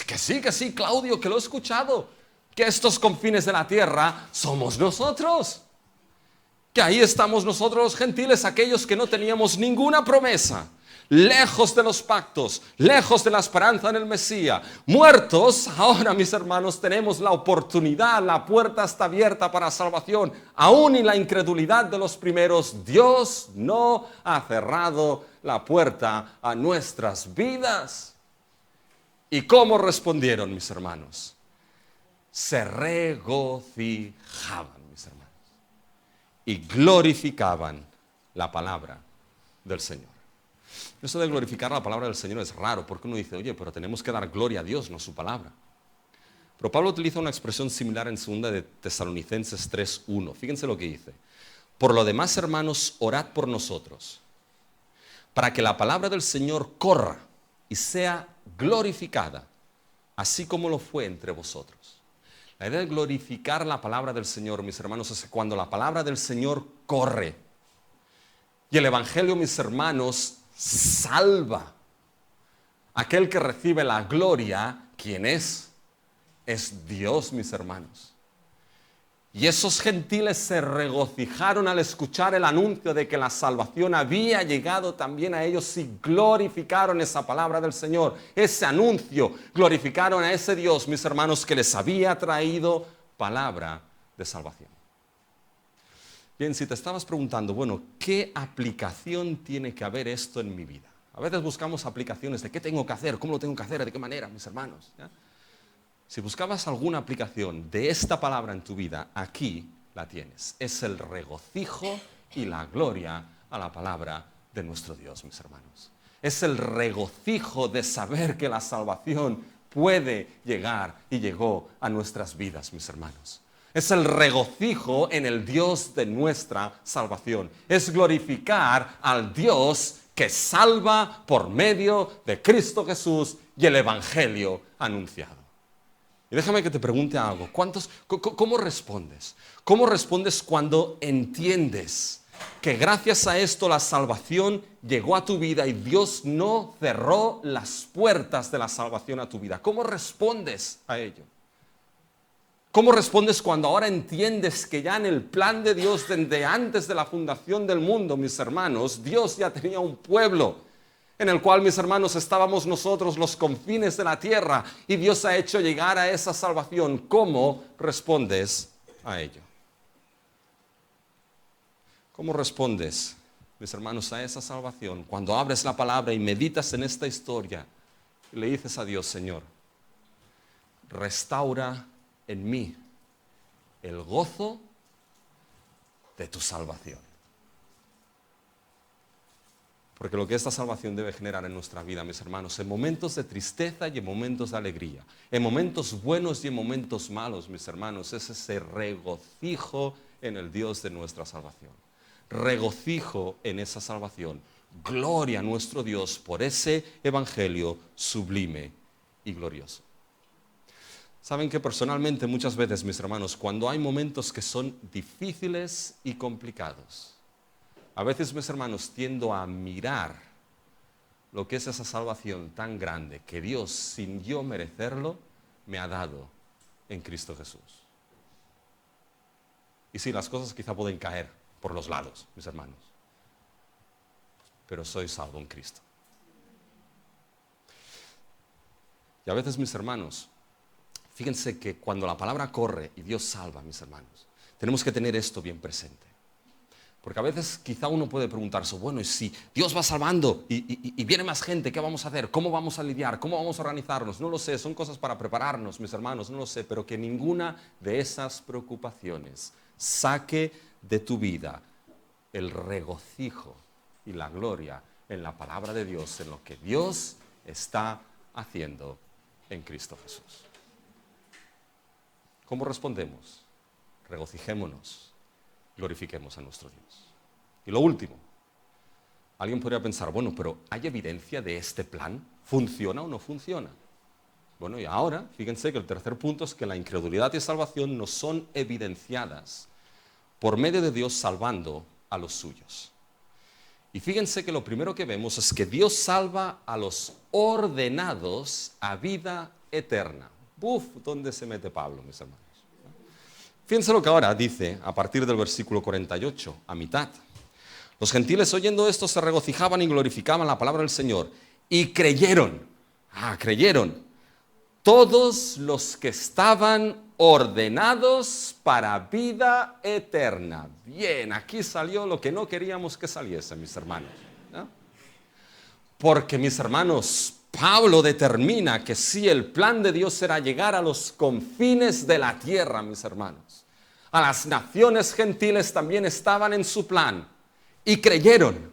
Que sí, Claudio, que lo he escuchado. Que estos confines de la tierra somos nosotros. Que ahí estamos nosotros los gentiles, aquellos que no teníamos ninguna promesa, lejos de los pactos, lejos de la esperanza en el Mesías, muertos. Ahora, mis hermanos, tenemos la oportunidad, la puerta está abierta para salvación. Aún en la incredulidad de los primeros, Dios no ha cerrado la puerta a nuestras vidas. ¿Y cómo respondieron, mis hermanos? Se regocijaban, mis hermanos, y glorificaban la palabra del Señor. Eso de glorificar la palabra del Señor es raro, porque uno dice: oye, pero tenemos que dar gloria a Dios, no a su palabra. Pero Pablo utiliza una expresión similar en 2 de Tesalonicenses 3:1. Fíjense lo que dice: por lo demás, hermanos, orad por nosotros, para que la palabra del Señor corra y sea glorificada, así como lo fue entre vosotros. La idea de glorificar la palabra del Señor, mis hermanos, es cuando la palabra del Señor corre. Y el Evangelio, mis hermanos, salva. Aquel que recibe la gloria, ¿quién es? Es Dios, mis hermanos. Y esos gentiles se regocijaron al escuchar el anuncio de que la salvación había llegado también a ellos, y glorificaron esa palabra del Señor, ese anuncio. Glorificaron a ese Dios, mis hermanos, que les había traído palabra de salvación. Bien, si te estabas preguntando, bueno, ¿qué aplicación tiene que haber esto en mi vida? A veces buscamos aplicaciones de qué tengo que hacer, cómo lo tengo que hacer, de qué manera, mis hermanos, ¿ya? Si buscabas alguna aplicación de esta palabra en tu vida, aquí la tienes. Es el regocijo y la gloria a la palabra de nuestro Dios, mis hermanos. Es el regocijo de saber que la salvación puede llegar y llegó a nuestras vidas, mis hermanos. Es el regocijo en el Dios de nuestra salvación. Es glorificar al Dios que salva por medio de Cristo Jesús y el Evangelio anunciado. Y déjame que te pregunte algo. ¿Cómo respondes? ¿Cómo respondes cuando entiendes que gracias a esto la salvación llegó a tu vida y Dios no cerró las puertas de la salvación a tu vida? ¿Cómo respondes a ello? ¿Cómo respondes cuando ahora entiendes que ya en el plan de Dios, desde antes de la fundación del mundo, mis hermanos, Dios ya tenía un pueblo en el cual, mis hermanos, estábamos nosotros, los confines de la tierra, y Dios ha hecho llegar a esa salvación? ¿Cómo respondes a ello? ¿Cómo respondes, mis hermanos, a esa salvación cuando abres la palabra y meditas en esta historia y le dices a Dios: Señor, restaura en mí el gozo de tu salvación? Porque lo que esta salvación debe generar en nuestra vida, mis hermanos, en momentos de tristeza y en momentos de alegría, en momentos buenos y en momentos malos, mis hermanos, es ese regocijo en el Dios de nuestra salvación. Regocijo en esa salvación. Gloria a nuestro Dios por ese evangelio sublime y glorioso. Saben que personalmente muchas veces, mis hermanos, cuando hay momentos que son difíciles y complicados, a veces, mis hermanos, tiendo a mirar lo que es esa salvación tan grande que Dios, sin yo merecerlo, me ha dado en Cristo Jesús. Y sí, las cosas quizá pueden caer por los lados, mis hermanos, pero soy salvo en Cristo. Y a veces, mis hermanos, fíjense que cuando la palabra corre y Dios salva, mis hermanos, tenemos que tener esto bien presente. Porque a veces quizá uno puede preguntarse: bueno, y si Dios va salvando y viene más gente, ¿qué vamos a hacer? ¿Cómo vamos a lidiar? ¿Cómo vamos a organizarnos? No lo sé, son cosas para prepararnos, mis hermanos, no lo sé, pero que ninguna de esas preocupaciones saque de tu vida el regocijo y la gloria en la palabra de Dios, en lo que Dios está haciendo en Cristo Jesús. ¿Cómo respondemos? Regocijémonos. Glorifiquemos a nuestro Dios. Y lo último, alguien podría pensar: bueno, pero ¿hay evidencia de este plan? ¿Funciona o no funciona? Bueno, y ahora, fíjense que el tercer punto es que la incredulidad y salvación nos son evidenciadas por medio de Dios salvando a los suyos. Y fíjense que lo primero que vemos es que Dios salva a los ordenados a vida eterna. ¡Buf! ¿Dónde se mete Pablo, mis hermanos? Fíjense lo que ahora dice a partir del versículo 48, a mitad. Los gentiles, oyendo esto, se regocijaban y glorificaban la palabra del Señor. Y creyeron, creyeron, todos los que estaban ordenados para vida eterna. Bien, aquí salió lo que no queríamos que saliese, mis hermanos, ¿no? Porque, mis hermanos, Pablo determina que sí, el plan de Dios era llegar a los confines de la tierra, mis hermanos. A las naciones gentiles también estaban en su plan. Y creyeron.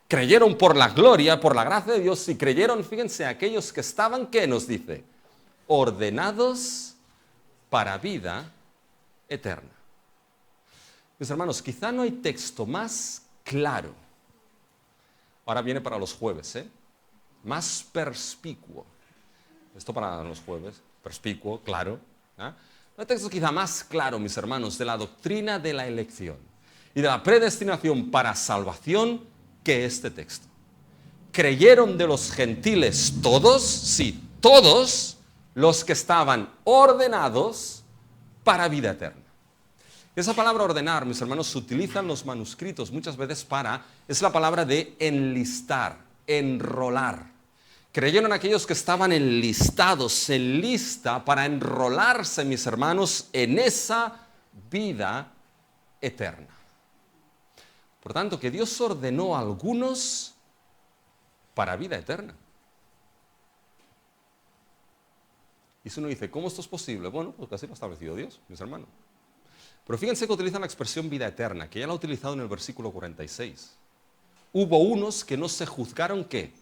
Creyeron por la gloria, por la gracia de Dios. Y creyeron, fíjense, aquellos que estaban, ¿qué nos dice? Ordenados para vida eterna. Mis hermanos, quizá no hay texto más claro. Ahora viene para los jueves, más perspicuo. Esto para los jueves, perspicuo, claro. No hay texto quizá más claro, mis hermanos, de la doctrina de la elección y de la predestinación para salvación que este texto. Creyeron de los gentiles todos, sí, todos los que estaban ordenados para vida eterna. Esa palabra ordenar, mis hermanos, se utiliza en los manuscritos muchas veces es la palabra de enlistar, enrolar. Creyeron aquellos que estaban enlistados, en lista para enrolarse, mis hermanos, en esa vida eterna. Por tanto, que Dios ordenó a algunos para vida eterna. Y si uno dice: ¿cómo esto es posible? Bueno, pues así lo ha establecido Dios, mis hermanos. Pero fíjense que utilizan la expresión vida eterna, que ya la ha utilizado en el versículo 46. Hubo unos que no se juzgaron, ¿qué?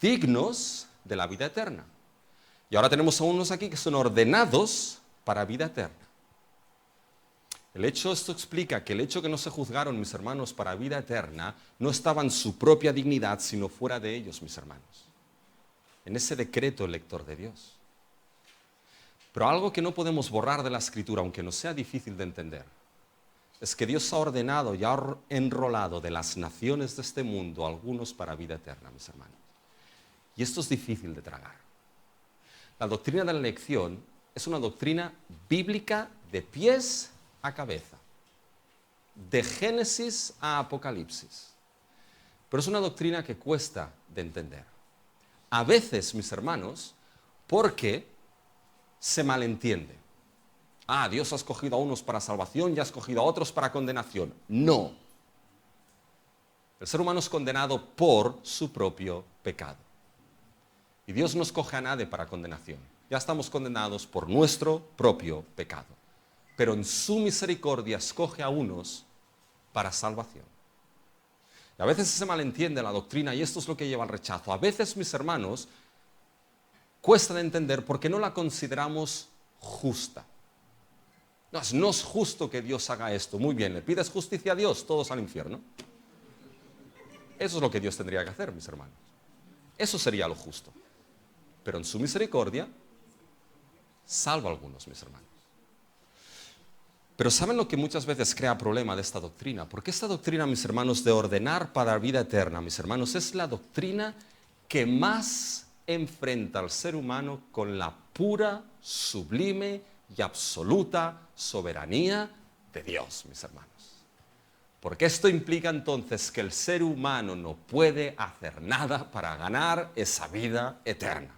Dignos de la vida eterna. Y ahora tenemos a unos aquí que son ordenados para vida eterna. Esto explica que el hecho que no se juzgaron, mis hermanos, para vida eterna, no estaba en su propia dignidad, sino fuera de ellos, mis hermanos. En ese decreto elector de Dios. Pero algo que no podemos borrar de la Escritura, aunque nos sea difícil de entender, es que Dios ha ordenado y ha enrolado de las naciones de este mundo a algunos para vida eterna, mis hermanos. Y esto es difícil de tragar. La doctrina de la elección es una doctrina bíblica de pies a cabeza, de Génesis a Apocalipsis. Pero es una doctrina que cuesta de entender. A veces, mis hermanos, porque se malentiende. Dios ha escogido a unos para salvación y ha escogido a otros para condenación. No. El ser humano es condenado por su propio pecado. Y Dios no escoge a nadie para condenación. Ya estamos condenados por nuestro propio pecado. Pero en su misericordia escoge a unos para salvación. Y a veces se malentiende la doctrina y esto es lo que lleva al rechazo. A veces, mis hermanos, cuesta de entender porque no la consideramos justa. No es justo que Dios haga esto. Muy bien, le pides justicia a Dios, todos al infierno. Eso es lo que Dios tendría que hacer, mis hermanos. Eso sería lo justo. Pero en su misericordia, salva a algunos, mis hermanos. Pero ¿saben lo que muchas veces crea problema de esta doctrina? Porque esta doctrina, mis hermanos, de ordenar para vida eterna, mis hermanos, es la doctrina que más enfrenta al ser humano con la pura, sublime y absoluta soberanía de Dios, mis hermanos. Porque esto implica entonces que el ser humano no puede hacer nada para ganar esa vida eterna.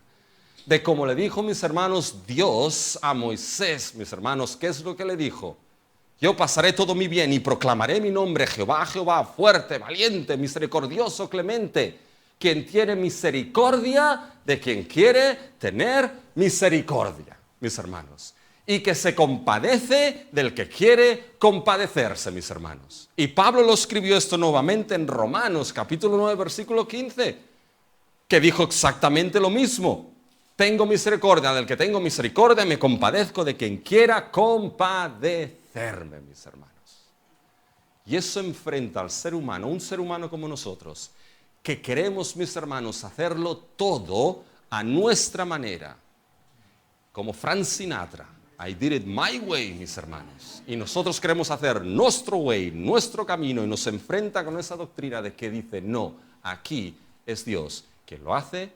De como le dijo, mis hermanos, Dios a Moisés, mis hermanos, ¿qué es lo que le dijo? Yo pasaré todo mi bien y proclamaré mi nombre, Jehová, Jehová, fuerte, valiente, misericordioso, clemente, quien tiene misericordia de quien quiere tener misericordia, mis hermanos. Y que se compadece del que quiere compadecerse, mis hermanos. Y Pablo lo escribió esto nuevamente en Romanos, capítulo 9, versículo 15, que dijo exactamente lo mismo. Tengo misericordia del que tengo misericordia, me compadezco de quien quiera compadecerme, mis hermanos. Y eso enfrenta al ser humano, un ser humano como nosotros, que queremos, mis hermanos, hacerlo todo a nuestra manera. Como Frank Sinatra. I did it my way, mis hermanos. Y nosotros queremos hacer nuestro way, nuestro camino, y nos enfrenta con esa doctrina de que dice, no, aquí es Dios quien lo hace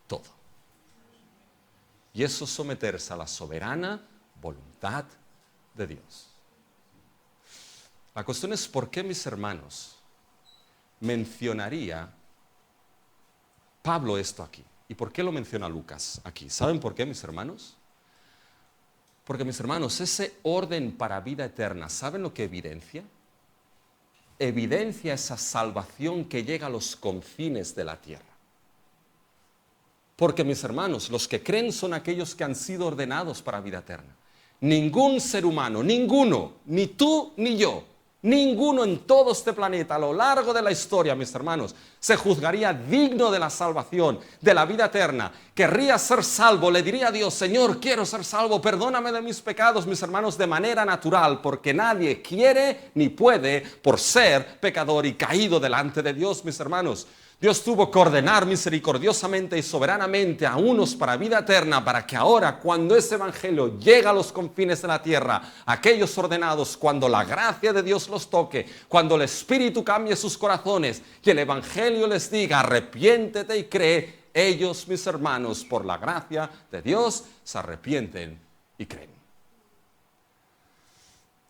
todo. Y eso es someterse a la soberana voluntad de Dios. La cuestión es por qué, mis hermanos, mencionaría Pablo esto aquí. ¿Y por qué lo menciona Lucas aquí? ¿Saben por qué, mis hermanos? Porque, mis hermanos, ese orden para vida eterna, ¿saben lo que evidencia? Evidencia esa salvación que llega a los confines de la tierra. Porque, mis hermanos, los que creen son aquellos que han sido ordenados para vida eterna. Ningún ser humano, ninguno, ni tú ni yo, ninguno en todo este planeta a lo largo de la historia, mis hermanos, se juzgaría digno de la salvación, de la vida eterna. Querría ser salvo, le diría a Dios, Señor, quiero ser salvo, perdóname de mis pecados, mis hermanos, de manera natural, porque nadie quiere ni puede por ser pecador y caído delante de Dios, mis hermanos. Dios tuvo que ordenar misericordiosamente y soberanamente a unos para vida eterna, para que ahora, cuando ese evangelio llega a los confines de la tierra, aquellos ordenados, cuando la gracia de Dios los toque, cuando el Espíritu cambie sus corazones y el evangelio les diga, arrepiéntete y cree, ellos, mis hermanos, por la gracia de Dios, se arrepienten y creen.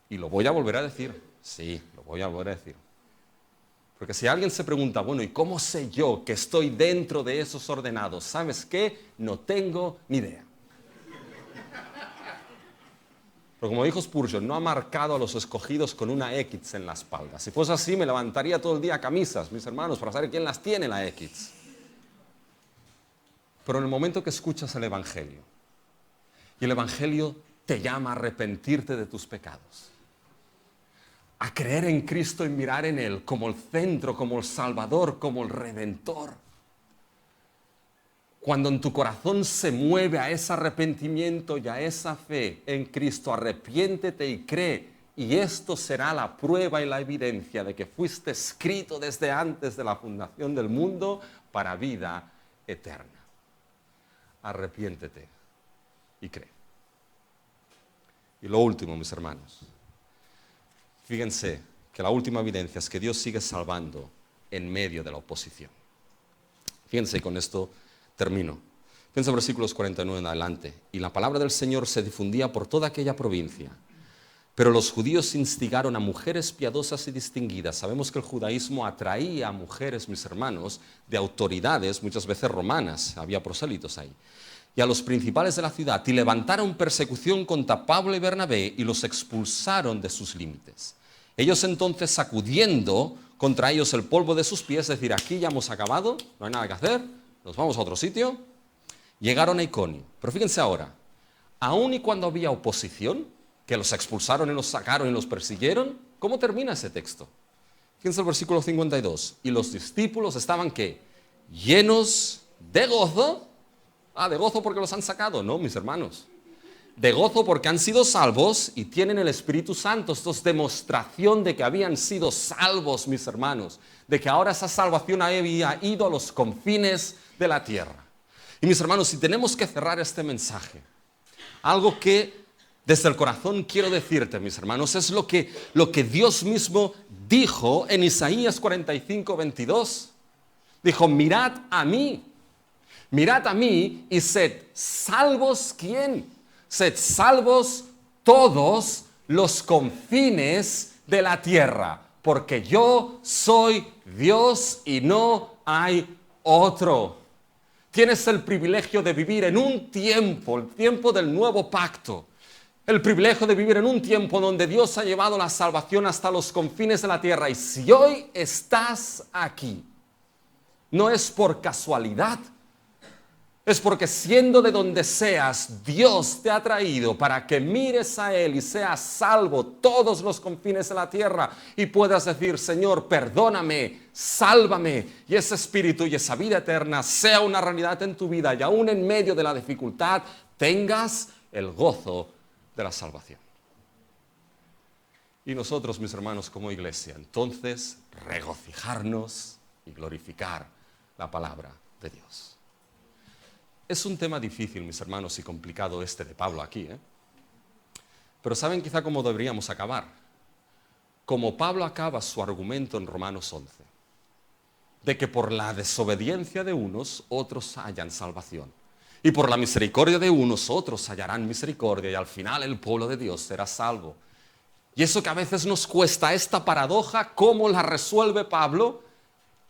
Y lo voy a volver a decir, sí, lo voy a volver a decir. Porque si alguien se pregunta, bueno, ¿y cómo sé yo que estoy dentro de esos ordenados? ¿Sabes qué? No tengo ni idea. Pero como dijo Spurgeon, no ha marcado a los escogidos con una X en la espalda. Si fuese así, me levantaría todo el día camisas, mis hermanos, para saber quién las tiene la X. Pero en el momento que escuchas el Evangelio, y el Evangelio te llama a arrepentirte de tus pecados, a creer en Cristo y mirar en Él como el centro, como el Salvador, como el Redentor. Cuando en tu corazón se mueve a ese arrepentimiento y a esa fe en Cristo, arrepiéntete y cree y esto será la prueba y la evidencia de que fuiste escrito desde antes de la fundación del mundo para vida eterna. Arrepiéntete y cree. Y lo último, mis hermanos, fíjense que la última evidencia es que Dios sigue salvando en medio de la oposición. Fíjense, con esto termino. Fíjense en versículos 49 en adelante. Y la palabra del Señor se difundía por toda aquella provincia. Pero los judíos instigaron a mujeres piadosas y distinguidas. Sabemos que el judaísmo atraía a mujeres, mis hermanos, de autoridades, muchas veces romanas, había prosélitos ahí, y a los principales de la ciudad, y levantaron persecución contra Pablo y Bernabé y los expulsaron de sus límites. Ellos entonces, sacudiendo contra ellos el polvo de sus pies, es decir, aquí ya hemos acabado, no hay nada que hacer, nos vamos a otro sitio, llegaron a Iconio. Pero fíjense ahora, aun y cuando había oposición, que los expulsaron y los sacaron y los persiguieron, ¿cómo termina ese texto? Fíjense el versículo 52. Y los discípulos estaban, ¿qué? Llenos de gozo. ¿De gozo porque los han sacado? No, mis hermanos. De gozo porque han sido salvos y tienen el Espíritu Santo. Esto es demostración de que habían sido salvos, mis hermanos. De que ahora esa salvación había ido a los confines de la tierra. Y mis hermanos, si tenemos que cerrar este mensaje, algo que desde el corazón quiero decirte, mis hermanos, es lo que Dios mismo dijo en Isaías 45, 22. Dijo, mirad a mí y sed salvos, ¿quién? Sed salvos todos los confines de la tierra, porque yo soy Dios y no hay otro. Tienes el privilegio de vivir en un tiempo, el tiempo del nuevo pacto. El privilegio de vivir en un tiempo donde Dios ha llevado la salvación hasta los confines de la tierra. Y si hoy estás aquí, no es por casualidad, es porque siendo de donde seas, Dios te ha traído para que mires a Él y seas salvo todos los confines de la tierra y puedas decir, Señor, perdóname, sálvame, y ese espíritu y esa vida eterna sea una realidad en tu vida y aún en medio de la dificultad tengas el gozo de la salvación. Y nosotros, mis hermanos, como iglesia, entonces regocijarnos y glorificar la palabra de Dios. Es un tema difícil, mis hermanos, y complicado este de Pablo aquí, Pero ¿saben quizá cómo deberíamos acabar? Como Pablo acaba su argumento en Romanos 11, de que por la desobediencia de unos, otros hallan salvación. Y por la misericordia de unos, otros hallarán misericordia, y al final el pueblo de Dios será salvo. Y eso que a veces nos cuesta, esta paradoja, ¿cómo la resuelve Pablo?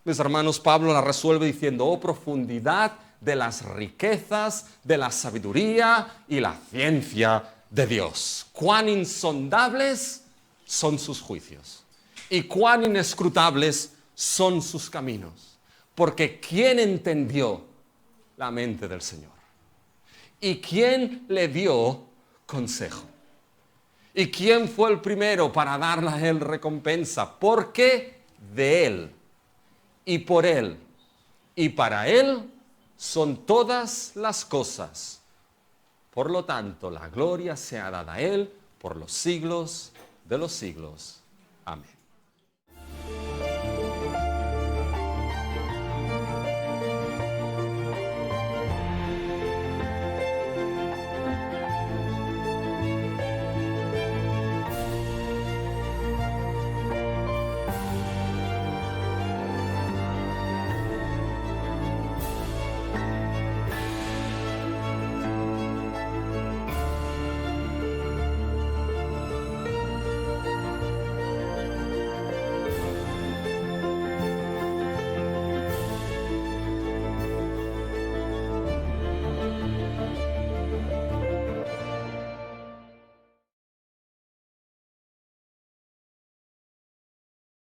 Mis hermanos, Pablo la resuelve diciendo, oh profundidad de las riquezas, de la sabiduría y la ciencia de Dios. Cuán insondables son sus juicios y cuán inescrutables son sus caminos. Porque ¿quién entendió la mente del Señor? ¿Y quién le dio consejo? ¿Y quién fue el primero para darle a él recompensa? Porque de Él, y por Él, y para Él son todas las cosas. Por lo tanto, la gloria sea dada a Él por los siglos de los siglos. Amén.